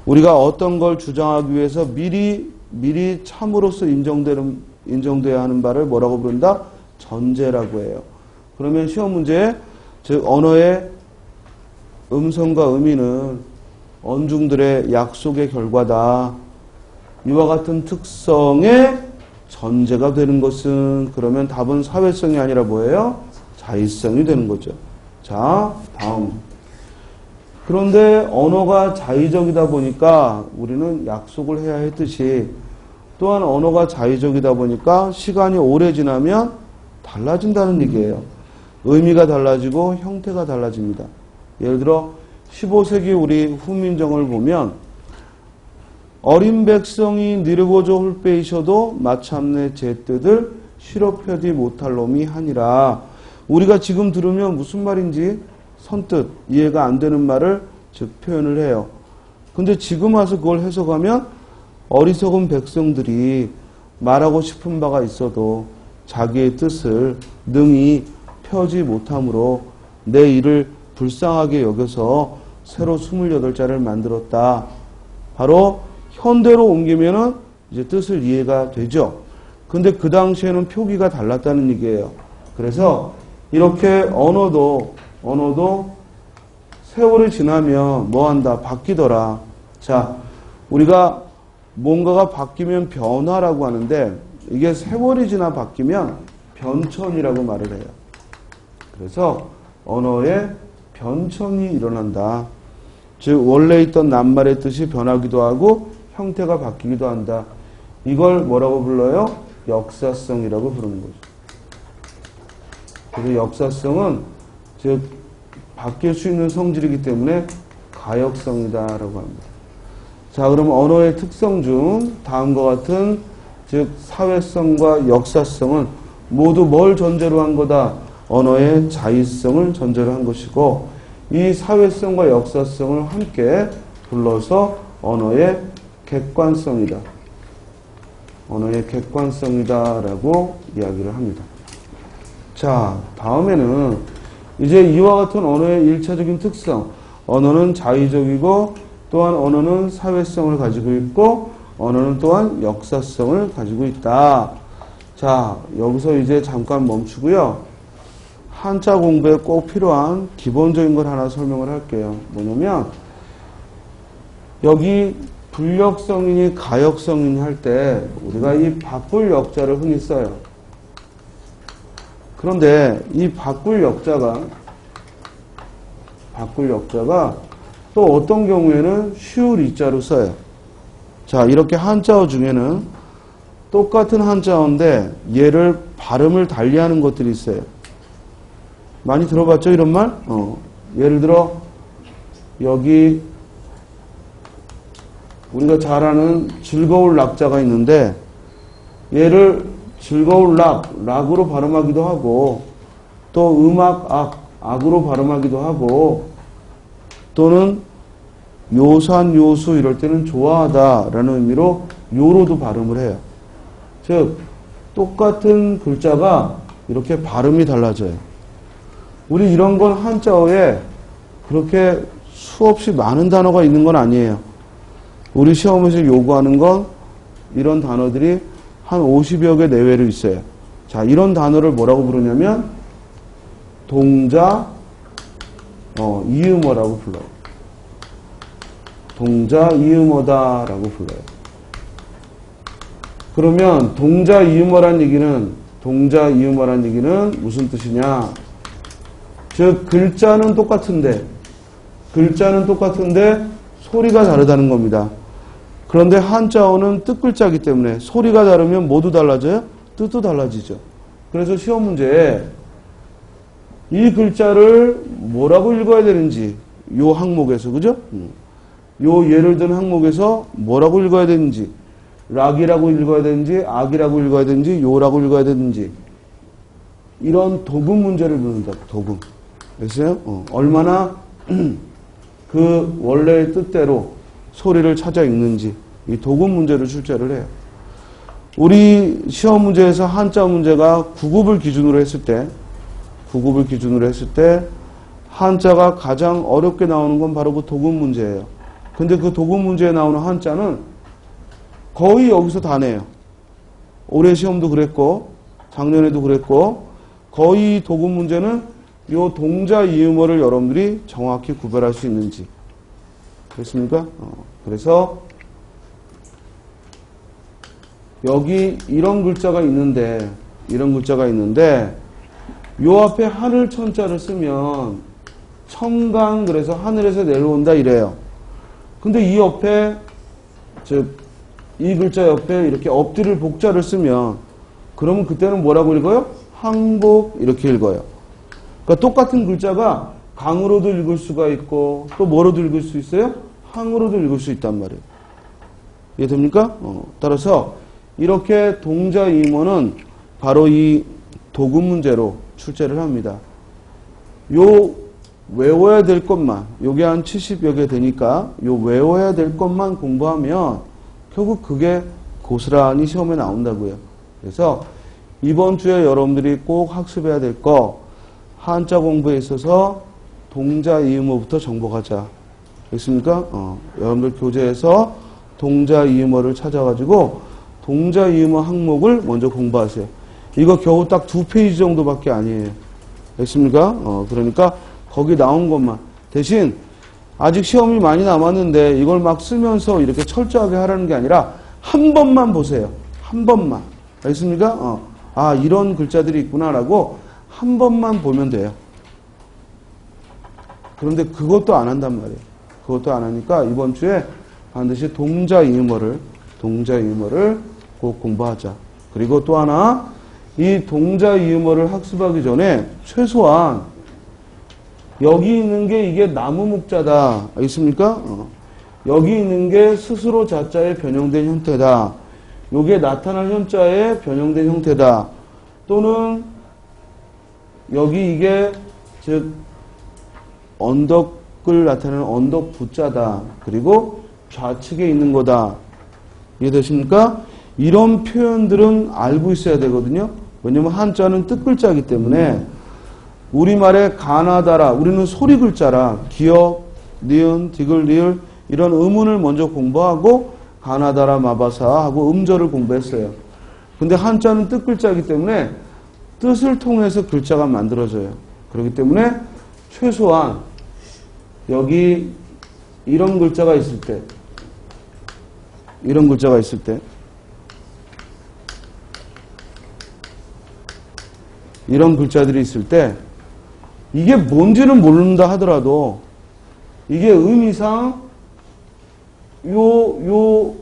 우리가 어떤 걸 주장하기 위해서 미리 참으로서 인정돼야 하는 바를 뭐라고 부른다? 전제라고 해요. 그러면 시험 문제에 즉 언어의 음성과 의미는 언중들의 약속의 결과다. 이와 같은 특성의 전제가 되는 것은, 그러면 답은 사회성이 아니라 뭐예요? 자의성이 되는 거죠. 자, 다음. 그런데 언어가 자의적이다 보니까 우리는 약속을 해야 했듯이, 또한 언어가 자의적이다 보니까 시간이 오래 지나면 달라진다는 얘기예요. 의미가 달라지고 형태가 달라집니다. 예를 들어 15세기 우리 후민정을 보면 어린 백성이 늙어져 홀빼이셔도 마참내 제 뜻을 실업펴디 못할 놈이 하니라. 우리가 지금 들으면 무슨 말인지 선뜻 이해가 안 되는 말을 즉 표현을 해요. 근데 지금 와서 그걸 해석하면 어리석은 백성들이 말하고 싶은 바가 있어도 자기의 뜻을 능히 펴지 못함으로 내 일을 불쌍하게 여겨서 새로 28자를 만들었다. 바로 현대로 옮기면은 이제 뜻을 이해가 되죠. 근데 그 당시에는 표기가 달랐다는 얘기예요. 그래서 이렇게 언어도 세월이 지나면 뭐 한다? 바뀌더라. 자, 우리가 뭔가가 바뀌면 변화라고 하는데 이게 세월이 지나 바뀌면 변천이라고 말을 해요. 그래서 언어에 변천이 일어난다. 즉 원래 있던 낱말의 뜻이 변하기도 하고 형태가 바뀌기도 한다. 이걸 뭐라고 불러요? 역사성이라고 부르는 거죠. 그리고 역사성은 즉 바뀔 수 있는 성질이기 때문에 가역성이다라고 합니다. 자, 그럼 언어의 특성 중 다음과 같은 즉 사회성과 역사성은 모두 뭘 전제로 한 거다? 언어의 자의성을 전제로 한 것이고 이 사회성과 역사성을 함께 불러서 언어의 객관성이다. 언어의 객관성이다라고 이야기를 합니다. 자, 다음에는 이제 이와 같은 언어의 일차적인 특성, 언어는 자의적이고 또한 언어는 사회성을 가지고 있고 언어는 또한 역사성을 가지고 있다. 자, 여기서 이제 잠깐 멈추고요. 한자 공부에 꼭 필요한 기본적인 걸 하나 설명을 할게요. 뭐냐면 여기 불역성이니 가역성이니 할 때 우리가 이 바꿀 역자를 흔히 써요. 그런데 이 바꿀 역자가 또 어떤 경우에는 쉬울 이자로 써요. 자, 이렇게 한자어 중에는 똑같은 한자어인데 얘를 발음을 달리하는 것들이 있어요. 많이 들어봤죠, 이런 말? 예를 들어 여기 우리가 잘 아는 즐거울 락자가 있는데 얘를 즐거울 락으로 발음하기도 하고 또 음악 악으로 발음하기도 하고 또는 요산 요수 이럴 때는 좋아하다라는 의미로 요로도 발음을 해요. 즉 똑같은 글자가 이렇게 발음이 달라져요. 우리 이런 건 한자어에 그렇게 수없이 많은 단어가 있는 건 아니에요. 우리 시험에서 요구하는 건 이런 단어들이 한 50여 개 내외로 있어요. 자, 이런 단어를 뭐라고 부르냐면 동자 이음어라고 불러요. 동자 이음어다라고 불러요. 그러면 동자 이음어란 얘기는 무슨 뜻이냐? 즉 글자는 똑같은데 소리가 다르다는 겁니다. 그런데 한자어는 뜻글자이기 때문에 소리가 다르면 뭐도 달라져요? 뜻도 달라지죠. 그래서 시험 문제에 이 글자를 뭐라고 읽어야 되는지 요 항목에서, 그죠? 요 예를 든 항목에서 뭐라고 읽어야 되는지, 락이라고 읽어야 되는지, 악이라고 읽어야 되는지, 요라고 읽어야 되는지, 이런 도금 문제를 묻는다. 도금. 됐어요? 얼마나 그 원래의 뜻대로 소리를 찾아 읽는지 이 도금 문제를 출제를 해요. 우리 시험 문제에서 한자 문제가 9급을 기준으로 했을 때 한자가 가장 어렵게 나오는 건 바로 그 도금 문제예요. 근데 그 도금 문제에 나오는 한자는 거의 여기서 다 내요. 올해 시험도 그랬고 작년에도 그랬고 거의 도금 문제는 요 동자 이음어를 여러분들이 정확히 구별할 수 있는지. 그렇습니까? 그래서 여기 이런 글자가 있는데 요 앞에 하늘 천자를 쓰면 청강, 그래서 하늘에서 내려온다 이래요. 근데 이 옆에 즉 이 글자 옆에 이렇게 엎드릴 복자를 쓰면 그러면 그때는 뭐라고 읽어요? 항복 이렇게 읽어요. 그러니까 똑같은 글자가 강으로도 읽을 수가 있고 또 뭐로도 읽을 수 있어요? 항으로도 읽을 수 있단 말이에요. 이해됩니까? 따라서 이렇게 동자 이음어는 바로 이 도금 문제로 출제를 합니다. 요 외워야 될 것만, 요게 한 70여 개 되니까 요 외워야 될 것만 공부하면 결국 그게 고스란히 시험에 나온다고요. 그래서 이번 주에 여러분들이 꼭 학습해야 될 거, 한자 공부에 있어서 동자 이음어부터 정복하자. 됐습니까? 여러분들 교재에서 동자 이음어를 찾아가지고 동자 이음어 항목을 먼저 공부하세요. 이거 겨우 딱 2페이지 정도밖에 아니에요. 됐습니까? 그러니까 거기 나온 것만. 대신 아직 시험이 많이 남았는데 이걸 막 쓰면서 이렇게 철저하게 하라는 게 아니라 한 번만 보세요. 한 번만. 알겠습니까? 아, 이런 글자들이 있구나라고 한 번만 보면 돼요. 그런데 그것도 안 한단 말이에요. 그것도 안 하니까 이번 주에 반드시 동자이음어를 꼭 공부하자. 그리고 또 하나, 이 동자이음어를 학습하기 전에 최소한 여기 있는 게 이게 나무 목자다. 알겠습니까? 여기 있는 게 스스로 자자에 변형된 형태다. 요게 나타날 현자에 변형된 형태다. 또는 여기 이게 즉 언덕을 나타내는 언덕 부자다. 그리고 좌측에 있는 거다. 이해되십니까? 이런 표현들은 알고 있어야 되거든요. 왜냐면 한자는 뜻글자이기 때문에 우리말에 가나다라, 우리는 소리 글자라 기역, 니은, 디귿, 리을 이런 음운을 먼저 공부하고 가나다라, 마바사 하고 음절을 공부했어요. 근데 한자는 뜻글자이기 때문에 뜻을 통해서 글자가 만들어져요. 그렇기 때문에 최소한 여기 이런 글자가 있을 때 이런 글자가 있을 때 이런 글자들이 있을 때 이게 뭔지는 모른다 하더라도 이게 의미상 요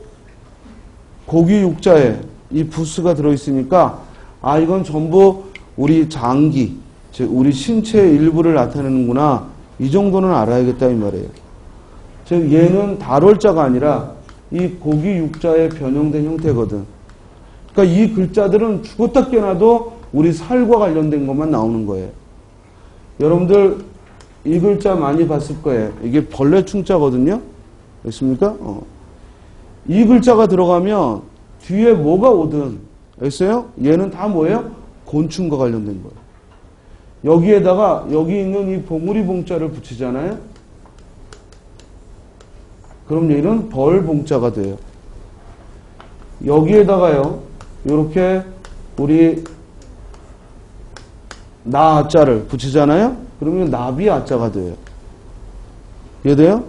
고기 육자에 이 부스가 들어있으니까 아 이건 전부 우리 장기 즉 우리 신체의 일부를 나타내는구나 이 정도는 알아야겠다 이 말이에요. 즉 얘는 달월자가 아니라 이 고기 육자에 변형된 형태거든. 그러니까 이 글자들은 죽었다 깨어나도 우리 살과 관련된 것만 나오는 거예요. 여러분들 이 글자 많이 봤을 거예요. 이게 벌레 충자거든요. 알겠습니까? 이 글자가 들어가면 뒤에 뭐가 오든 알겠어요? 얘는 다 뭐예요? 곤충과 관련된 거예요. 여기에다가 여기 있는 이 봉우리 봉자를 붙이잖아요. 그럼 얘는 벌봉자가 돼요. 여기에다가요. 이렇게 우리 나자를 붙이잖아요. 그러면 나비 아자가 돼요. 이해돼요?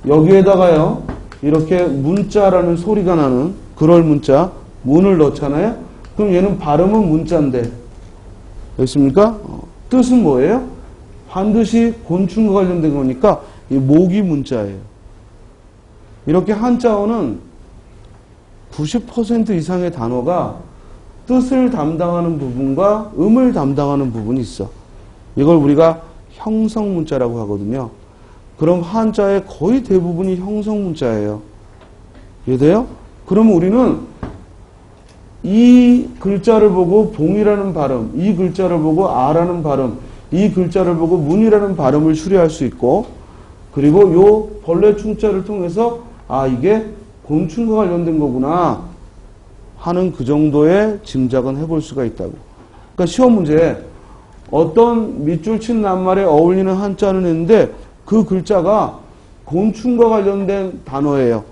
여기에다가요. 이렇게 문자라는 소리가 나는 그럴 문자 문을 넣잖아요. 그럼 얘는 발음은 문자인데 됐습니까? 뜻은 뭐예요? 반드시 곤충과 관련된 거니까 이 모기 문자예요. 이렇게 한자어는 90% 이상의 단어가 뜻을 담당하는 부분과 음을 담당하는 부분이 있어. 이걸 우리가 형성문자라고 하거든요. 그럼 한자의 거의 대부분이 형성문자예요. 이해돼요? 그러면 우리는 이 글자를 보고 봉이라는 발음, 이 글자를 보고 아라는 발음, 이 글자를 보고 문이라는 발음을 추리할 수 있고 그리고 요 벌레 충자를 통해서 아 이게 곤충과 관련된 거구나 하는 그 정도의 짐작은 해볼 수가 있다고. 그러니까 시험 문제에 어떤 밑줄 친 낱말에 어울리는 한자는 했는데 그 글자가 곤충과 관련된 단어예요.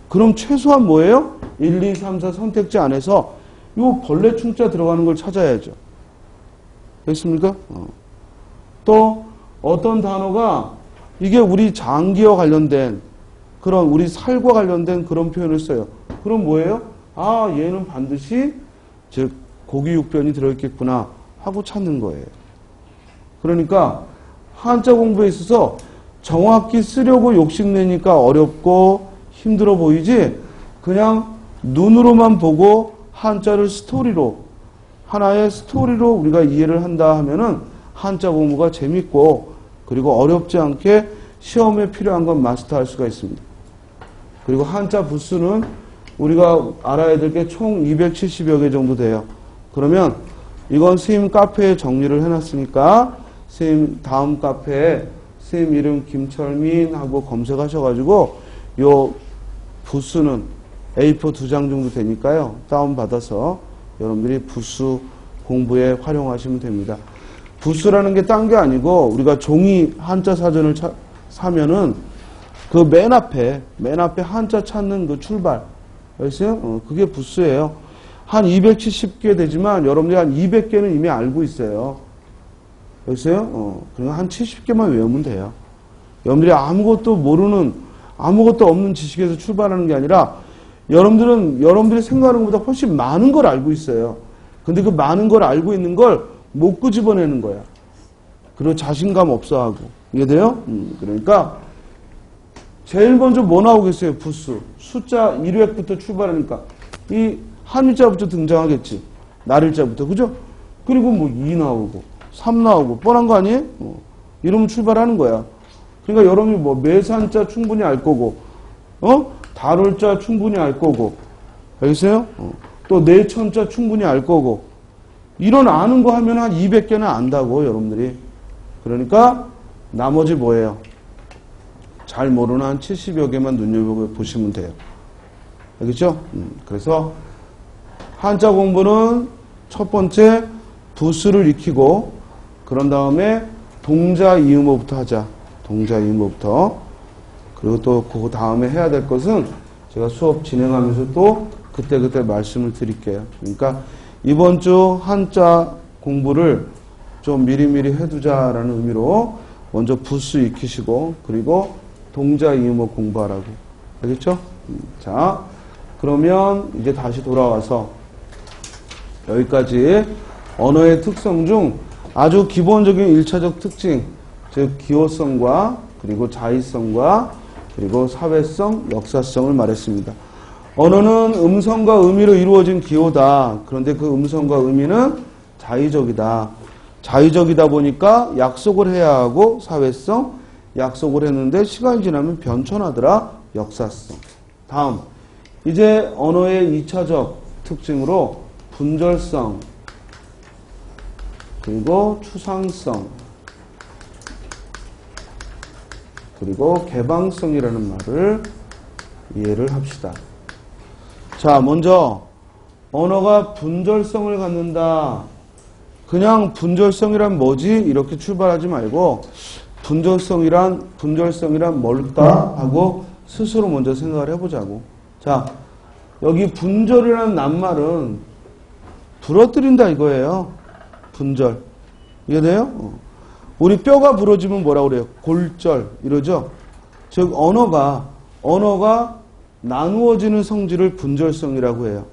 그럼 최소한 뭐예요? 1, 2, 3, 4 선택지 안에서 요 벌레 충자 들어가는 걸 찾아야죠. 됐습니까? 또 어떤 단어가 이게 우리 장기와 관련된 그런 우리 살과 관련된 그런 표현을 써요. 그럼 뭐예요? 아 얘는 반드시 즉 고기 육변이 들어있겠구나 하고 찾는 거예요. 그러니까 한자 공부에 있어서 정확히 쓰려고 욕심내니까 어렵고 힘들어 보이지 그냥 눈으로만 보고 한자를 스토리로 하나의 스토리로 우리가 이해를 한다 하면은 한자 공부가 재밌고 그리고 어렵지 않게 시험에 필요한 건 마스터할 수가 있습니다. 그리고 한자 부수는 우리가 알아야 될 게 총 270여 개 정도 돼요. 그러면 이건 선생님 카페에 정리를 해놨으니까 선생님 다음 카페에 선생님 이름 김철민 하고 검색하셔가지고 요 부수는 A4 2장 정도 되니까요. 다운받아서 여러분들이 부수 공부에 활용하시면 됩니다. 부수라는 게 딴 게 아니고 우리가 종이 한자 사전을 사면은 그 맨 앞에 한자 찾는 그 출발 알겠어요? 그게 부수예요. 한 270개 되지만 여러분들이 한 200개는 이미 알고 있어요. 알겠어요? 그러니까 한 70개만 외우면 돼요. 여러분들이 아무것도 모르는 아무것도 없는 지식에서 출발하는 게 아니라 여러분들이 생각하는 것보다 훨씬 많은 걸 알고 있어요. 근데 그 많은 걸 알고 있는 걸 못 끄집어내는 거야. 그리고 자신감 없어하고. 이해돼요? 그러니까 제일 먼저 뭐 나오겠어요? 부수. 숫자 1획부터 출발하니까 이 한일자부터 등장하겠지. 날일자부터. 그죠? 그리고 뭐 2 나오고 3 나오고 뻔한 거 아니에요? 이러면 출발하는 거야. 그러니까 여러분이 뭐 매산자 충분히 알 거고 달월자 충분히 알 거고 알겠어요? 또 내천자 충분히 알 거고 이런 아는 거 하면 한 200개는 안다고 여러분들이. 그러니까 나머지 뭐예요? 잘 모르는 한 70여 개만 눈여겨보시면 돼요. 알겠죠? 그래서 한자 공부는 첫 번째 부수를 익히고 그런 다음에 동자 이음어부터 하자. 동자 이음어부터. 그리고 또 그 다음에 해야 될 것은 제가 수업 진행하면서 또 그때그때 말씀을 드릴게요. 그러니까 이번 주 한자 공부를 좀 미리미리 해두자라는 의미로 먼저 부수 익히시고 그리고 동자 이음어 공부하라고. 알겠죠? 자, 그러면 이제 다시 돌아와서 여기까지 언어의 특성 중 아주 기본적인 1차적 특징, 즉 기호성과 그리고 자의성과 그리고 사회성, 역사성을 말했습니다. 언어는 음성과 의미로 이루어진 기호다. 그런데 그 음성과 의미는 자의적이다. 자의적이다 보니까 약속을 해야 하고 사회성, 약속을 했는데 시간이 지나면 변천하더라. 역사성. 다음, 이제 언어의 2차적 특징으로 분절성, 그리고 추상성, 그리고 개방성이라는 말을 이해를 합시다. 자, 먼저 언어가 분절성을 갖는다. 그냥 분절성이란 뭐지? 이렇게 출발하지 말고 분절성이란 뭘까? 하고 스스로 먼저 생각을 해보자고. 자, 여기 분절이라는 낱말은 부러뜨린다 이거예요. 분절. 이해돼요? 우리 뼈가 부러지면 뭐라고 그래요? 골절. 이러죠? 즉, 언어가 나누어지는 성질을 분절성이라고 해요.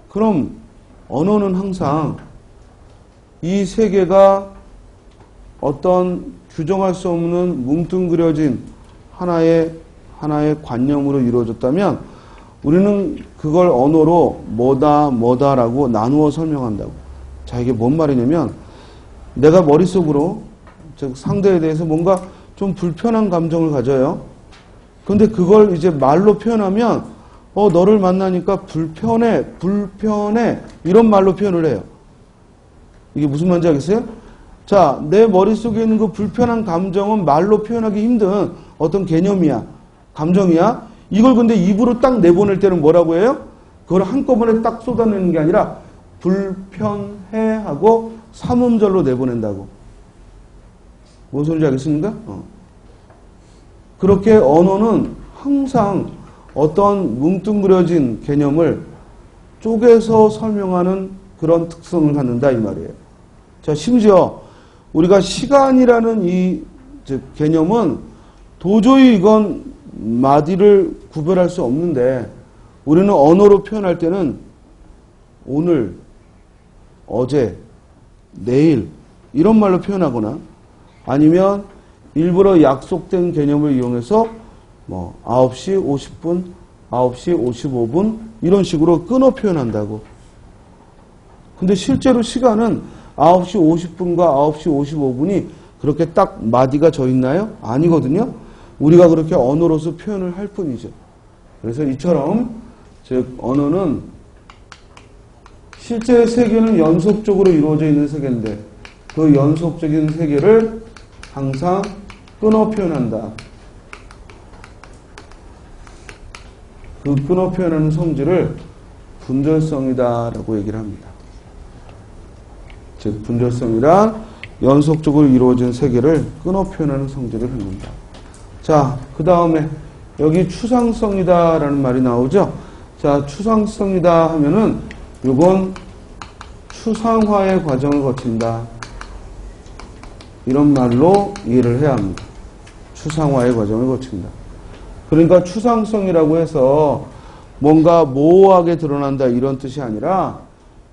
그럼 언어는 항상 이 세계가 어떤 규정할 수 없는 뭉뚱그려진 하나의 관념으로 이루어졌다면 우리는 그걸 언어로 뭐다라고 나누어 설명한다고. 자, 이게 뭔 말이냐면 내가 머릿속으로 즉 상대에 대해서 뭔가 좀 불편한 감정을 가져요. 근데 그걸 이제 말로 표현하면 너를 만나니까 불편해 이런 말로 표현을 해요. 이게 무슨 말인지 알겠어요? 자, 내 머릿속에 있는 그 불편한 감정은 말로 표현하기 힘든 어떤 개념이야. 감정이야. 이걸 근데 입으로 딱 내보낼 때는 뭐라고 해요? 그걸 한꺼번에 딱 쏟아내는 게 아니라 불편해 하고 삼음절로 내보낸다고. 뭔 소리인지 알겠습니까? 그렇게 언어는 항상 어떤 뭉뚱그려진 개념을 쪼개서 설명하는 그런 특성을 갖는다 이 말이에요. 자, 심지어 우리가 시간이라는 이 개념은 도저히 이건 마디를 구별할 수 없는데 우리는 언어로 표현할 때는 오늘, 어제, 내일 이런 말로 표현하거나 아니면 일부러 약속된 개념을 이용해서 9시 50분, 9시 55분 이런 식으로 끊어 표현한다고. 근데 실제로 시간은 9시 50분과 9시 55분이 그렇게 딱 마디가 져 있나요? 아니거든요. 우리가 그렇게 언어로서 표현을 할 뿐이죠. 그래서 이처럼 즉 언어는 실제 세계는 연속적으로 이루어져 있는 세계인데 그 연속적인 세계를 항상 끊어 표현한다. 그 끊어 표현하는 성질을 분절성이다라고 얘기를 합니다. 즉 분절성이란 연속적으로 이루어진 세계를 끊어 표현하는 성질을 갖는다. 자, 그 다음에 여기 추상성이다라는 말이 나오죠. 자, 추상성이다 하면은 이건 추상화의 과정을 거친다. 이런 말로 이해를 해야 합니다. 추상화의 과정을 거친다. 그러니까 추상성이라고 해서 뭔가 모호하게 드러난다 이런 뜻이 아니라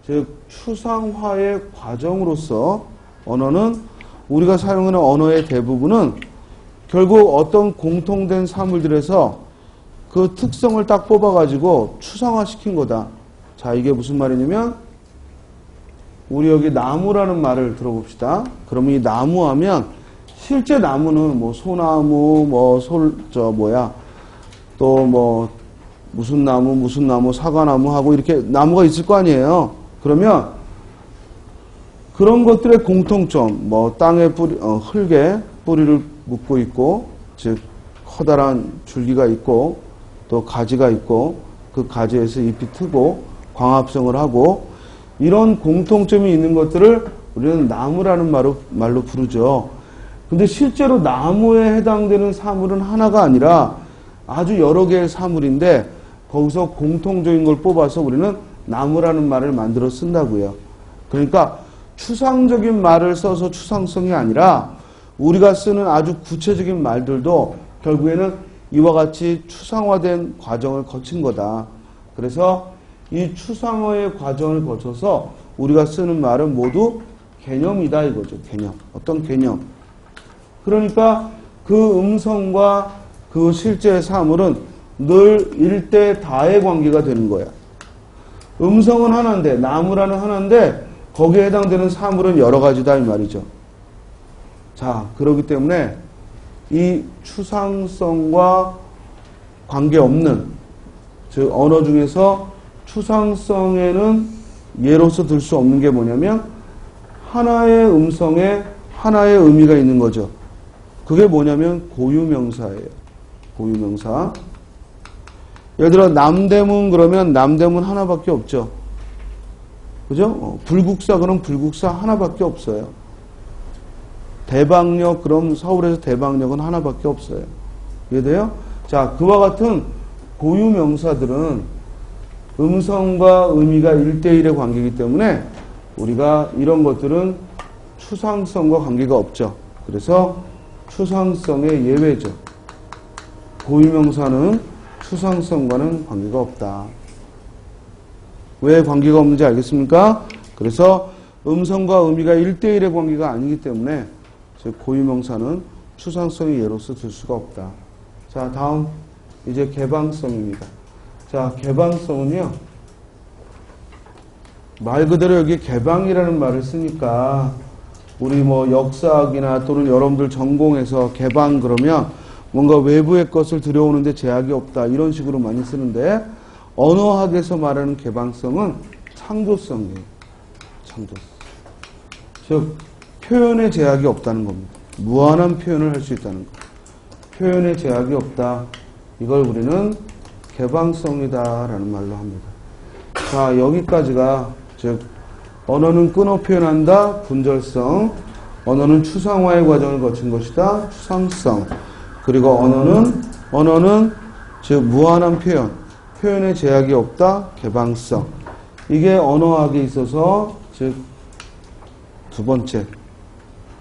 즉 추상화의 과정으로서 언어는 우리가 사용하는 언어의 대부분은 결국 어떤 공통된 사물들에서 그 특성을 딱 뽑아가지고 추상화시킨 거다. 자, 이게 무슨 말이냐면 우리 여기 나무라는 말을 들어봅시다. 그러면 이 나무 하면 실제 나무는 뭐 소나무, 또 뭐 무슨 나무, 사과나무 하고 이렇게 나무가 있을 거 아니에요. 그러면 그런 것들의 공통점, 뭐 땅에 흙에 뿌리를 묻고 있고, 즉 커다란 줄기가 있고, 또 가지가 있고, 그 가지에서 잎이 트고 광합성을 하고 이런 공통점이 있는 것들을 우리는 나무라는 말로 부르죠. 근데 실제로 나무에 해당되는 사물은 하나가 아니라 아주 여러 개의 사물인데 거기서 공통적인 걸 뽑아서 우리는 나무라는 말을 만들어 쓴다고요. 그러니까 추상적인 말을 써서 추상성이 아니라 우리가 쓰는 아주 구체적인 말들도 결국에는 이와 같이 추상화된 과정을 거친 거다. 그래서 이 추상화의 과정을 거쳐서 우리가 쓰는 말은 모두 개념이다 이거죠. 개념. 어떤 개념. 그러니까 그 음성과 그 실제 사물은 늘 일대 다의 관계가 되는 거야. 음성은 하나인데, 나무라는 하나인데 거기에 해당되는 사물은 여러 가지다 이 말이죠. 자, 그렇기 때문에 이 추상성과 관계없는, 즉 언어 중에서 추상성에는 예로서 들 수 없는 게 뭐냐면 하나의 음성에 하나의 의미가 있는 거죠. 그게 뭐냐면 고유명사예요. 고유명사. 예를 들어 남대문 그러면 남대문 하나밖에 없죠. 그죠? 불국사 그럼 불국사 하나밖에 없어요. 대방역 그럼 서울에서 대방역은 하나밖에 없어요. 이해돼요? 자, 그와 같은 고유명사들은 음성과 의미가 1대1의 관계이기 때문에 우리가 이런 것들은 추상성과 관계가 없죠. 그래서 추상성의 예외죠. 고유명사는 추상성과는 관계가 없다. 왜 관계가 없는지 알겠습니까? 그래서 음성과 의미가 1대1의 관계가 아니기 때문에 고유명사는 추상성의 예로서 들 수가 없다. 자, 다음 이제 개방성입니다. 자, 개방성은요, 말 그대로 여기 개방이라는 말을 쓰니까 우리 뭐 역사학이나 또는 여러분들 전공에서 개방 그러면 뭔가 외부의 것을 들여오는데 제약이 없다 이런 식으로 많이 쓰는데 언어학에서 말하는 개방성은 창조성이에요. 창조성. 즉 표현의 제약이 없다는 겁니다. 무한한 표현을 할 수 있다는 것. 표현의 제약이 없다. 이걸 우리는 개방성이다라는 말로 합니다. 자, 여기까지가 즉 언어는 끊어 표현한다. 분절성. 언어는 추상화의 과정을 거친 것이다. 추상성. 그리고 언어는 즉 무한한 표현. 표현의 제약이 없다. 개방성. 이게 언어학에 있어서 즉 두 번째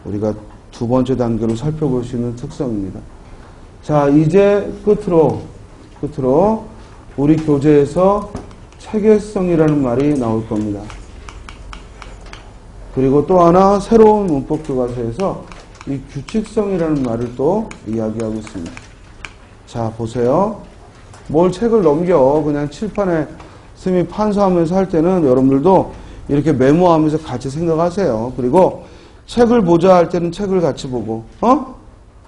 우리가 두 번째 단계로 살펴볼 수 있는 특성입니다. 자, 이제 끝으로 우리 교재에서 체계성이라는 말이 나올 겁니다. 그리고 또 하나 새로운 문법 교과서에서 이 규칙성이라는 말을 또 이야기하고 있습니다. 자, 보세요. 뭘 책을 넘겨 그냥 칠판에 스미 판서하면서 할 때는 여러분들도 이렇게 메모하면서 같이 생각하세요. 그리고 책을 보자 할 때는 책을 같이 보고,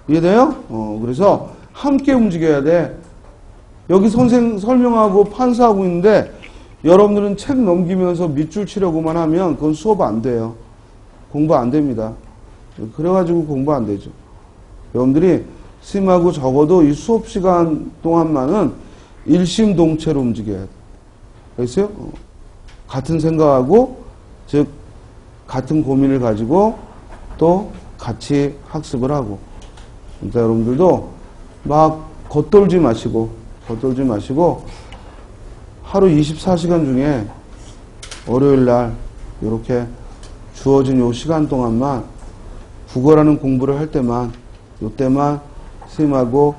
이해돼요? 그래서 함께 움직여야 돼. 여기 선생 설명하고 판사하고 있는데 여러분들은 책 넘기면서 밑줄 치려고만 하면 그건 수업 안 돼요. 공부 안 됩니다. 그래가지고 공부 안 되죠. 여러분들이 스님하고 적어도 이 수업 시간 동안만은 일심동체로 움직여야 돼. 알겠어요? 같은 생각하고, 즉 같은 고민을 가지고 또 같이 학습을 하고. 그러니까 여러분들도 막 겉돌지 마시고 하루 24시간 중에 월요일 날 이렇게 주어진 요 시간 동안만 국어라는 공부를 할 때만 요때만 스님하고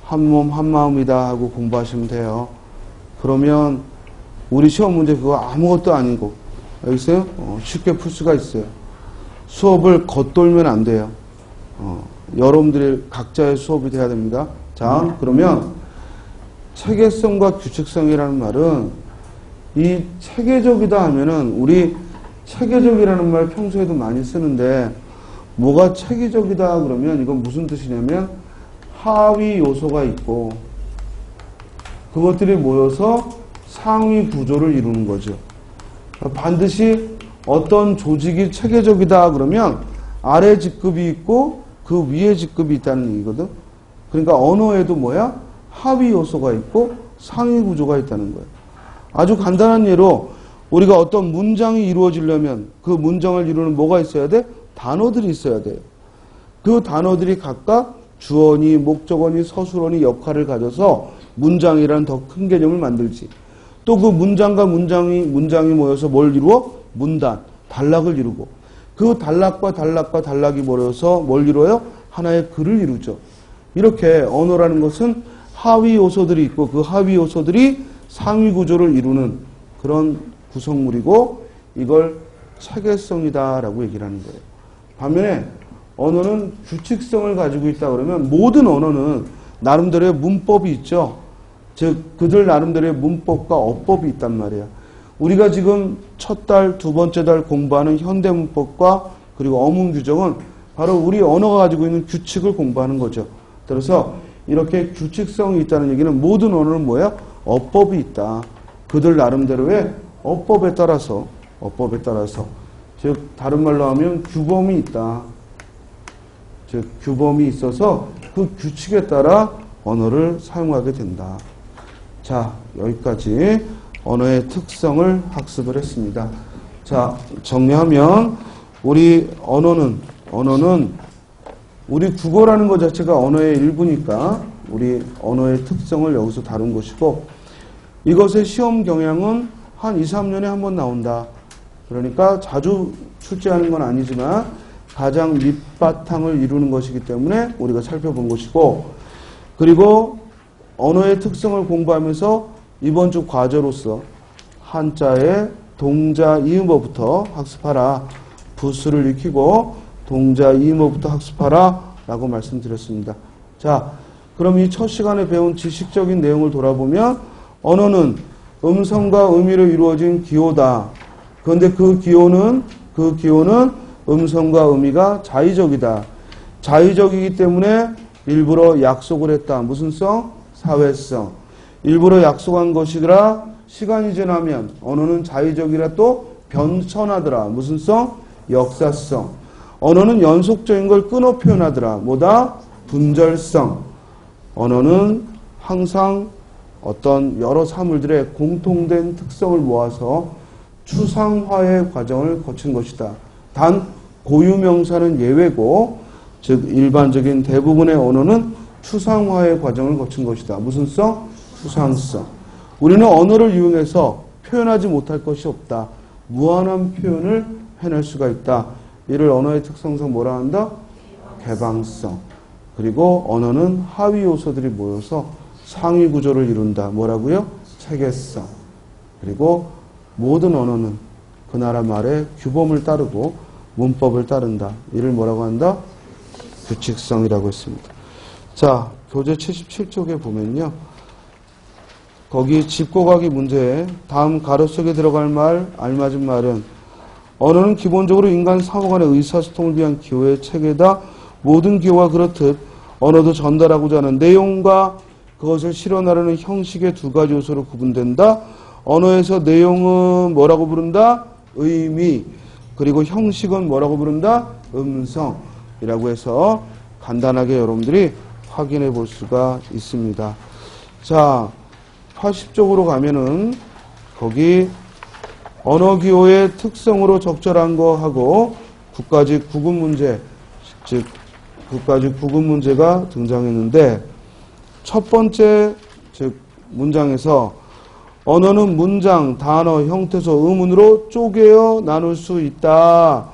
한 몸 한 마음이다 하고 공부하시면 돼요. 그러면 우리 시험 문제 그거 아무것도 아니고, 알겠어요? 쉽게 풀 수가 있어요. 수업을 겉돌면 안 돼요. 여러분들이 각자의 수업이 돼야 됩니다. 자, 그러면 체계성과 규칙성이라는 말은 이 체계적이다 하면은 우리 체계적이라는 말 평소에도 많이 쓰는데 뭐가 체계적이다 그러면 이건 무슨 뜻이냐면 하위 요소가 있고 그것들이 모여서 상위 구조를 이루는 거죠. 반드시 어떤 조직이 체계적이다 그러면 아래 직급이 있고 그 위에 직급이 있다는 얘기거든. 그러니까 언어에도 뭐야? 하위 요소가 있고 상위 구조가 있다는 거예요. 아주 간단한 예로 우리가 어떤 문장이 이루어지려면 그 문장을 이루는 뭐가 있어야 돼? 단어들이 있어야 돼요. 그 단어들이 각각 주어니, 목적어니, 서술어니 역할을 가져서 문장이라는 더 큰 개념을 만들지. 또 그 문장과 문장이 모여서 뭘 이루어? 문단, 단락을 이루고 그 단락과 단락이 모여서 뭘 이루어요? 하나의 글을 이루죠. 이렇게 언어라는 것은 하위 요소들이 있고 그 하위 요소들이 상위 구조를 이루는 그런 구성물이고 이걸 체계성이다라고 얘기를 하는 거예요. 반면에 언어는 규칙성을 가지고 있다 그러면 모든 언어는 나름대로의 문법이 있죠. 즉 그들 나름대로의 문법과 어법이 있단 말이야. 우리가 지금 첫 달, 두 번째 달 공부하는 현대문법과 그리고 어문 규정은 바로 우리 언어가 가지고 있는 규칙을 공부하는 거죠. 그래서 이렇게 규칙성이 있다는 얘기는 모든 언어는 뭐야? 어법이 있다. 그들 나름대로의 어법에 따라서 즉 다른 말로 하면 규범이 있다. 즉 규범이 있어서 그 규칙에 따라 언어를 사용하게 된다. 자, 여기까지 언어의 특성을 학습을 했습니다. 자, 정리하면 우리 언어는 우리 국어라는 것 자체가 언어의 일부니까 우리 언어의 특성을 여기서 다룬 것이고 이것의 시험 경향은 한 2, 3년에 한 번 나온다. 그러니까 자주 출제하는 건 아니지만 가장 밑바탕을 이루는 것이기 때문에 우리가 살펴본 것이고 그리고 언어의 특성을 공부하면서 이번 주 과제로서 한자의 동자 이음어부터 학습하라. 부수를 익히고 동자 이음어부터 학습하라 라고 말씀드렸습니다. 자, 그럼 이 첫 시간에 배운 지식적인 내용을 돌아보면 언어는 음성과 의미로 이루어진 기호다. 그런데 그 기호는 음성과 의미가 자의적이다. 자의적이기 때문에 일부러 약속을 했다. 무슨 성? 사회성. 일부러 약속한 것이더라. 시간이 지나면 언어는 자의적이라 또 변천하더라. 무슨 성? 역사성. 언어는 연속적인 걸 끊어 표현하더라. 뭐다? 분절성. 언어는 항상 어떤 여러 사물들의 공통된 특성을 모아서 추상화의 과정을 거친 것이다. 단 고유명사는 예외고 즉 일반적인 대부분의 언어는 추상화의 과정을 거친 것이다. 무슨 성? 추상성. 우리는 언어를 이용해서 표현하지 못할 것이 없다. 무한한 표현을 해낼 수가 있다. 이를 언어의 특성상 뭐라 한다? 개방성. 그리고 언어는 하위 요소들이 모여서 상위 구조를 이룬다. 뭐라고요? 체계성. 그리고 모든 언어는 그 나라 말의 규범을 따르고 문법을 따른다. 이를 뭐라고 한다? 규칙성이라고 했습니다. 자, 교재 77쪽에 보면요. 거기 짚고가기 문제에 다음 가로 속에 들어갈 말, 알맞은 말은 언어는 기본적으로 인간 상호 간의 의사소통을 위한 기호의 체계다. 모든 기호가 그렇듯 언어도 전달하고자 하는 내용과 그것을 실현하려는 형식의 두 가지 요소로 구분된다. 언어에서 내용은 뭐라고 부른다? 의미. 그리고 형식은 뭐라고 부른다? 음성이라고 해서 간단하게 여러분들이 확인해 볼 수가 있습니다. 자, 80쪽으로 가면은 거기 언어기호의 특성으로 적절한 거 하고 국가직 구분 문제, 즉 국가직 구분 문제가 등장했는데 첫 번째 즉 문장에서 언어는 문장, 단어, 형태소, 의문으로 쪼개어 나눌 수 있다.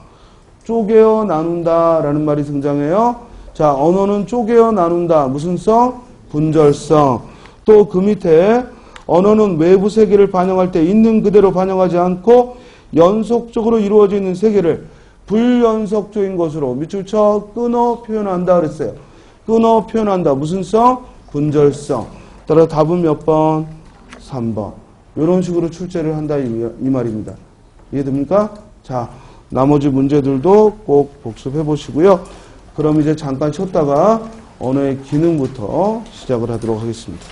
쪼개어 나눈다라는 말이 등장해요. 자, 언어는 쪼개어 나눈다. 무슨 성? 분절성. 또 그 밑에 언어는 외부 세계를 반영할 때 있는 그대로 반영하지 않고 연속적으로 이루어져 있는 세계를 불연속적인 것으로 밑줄 쳐 끊어 표현한다 그랬어요. 끊어 표현한다. 무슨 성? 분절성. 따라 답은 몇 번? 3번. 이런 식으로 출제를 한다 이 말입니다. 이해됩니까? 자, 나머지 문제들도 꼭 복습해 보시고요. 그럼 이제 잠깐 쉬었다가 언어의 기능부터 시작을 하도록 하겠습니다.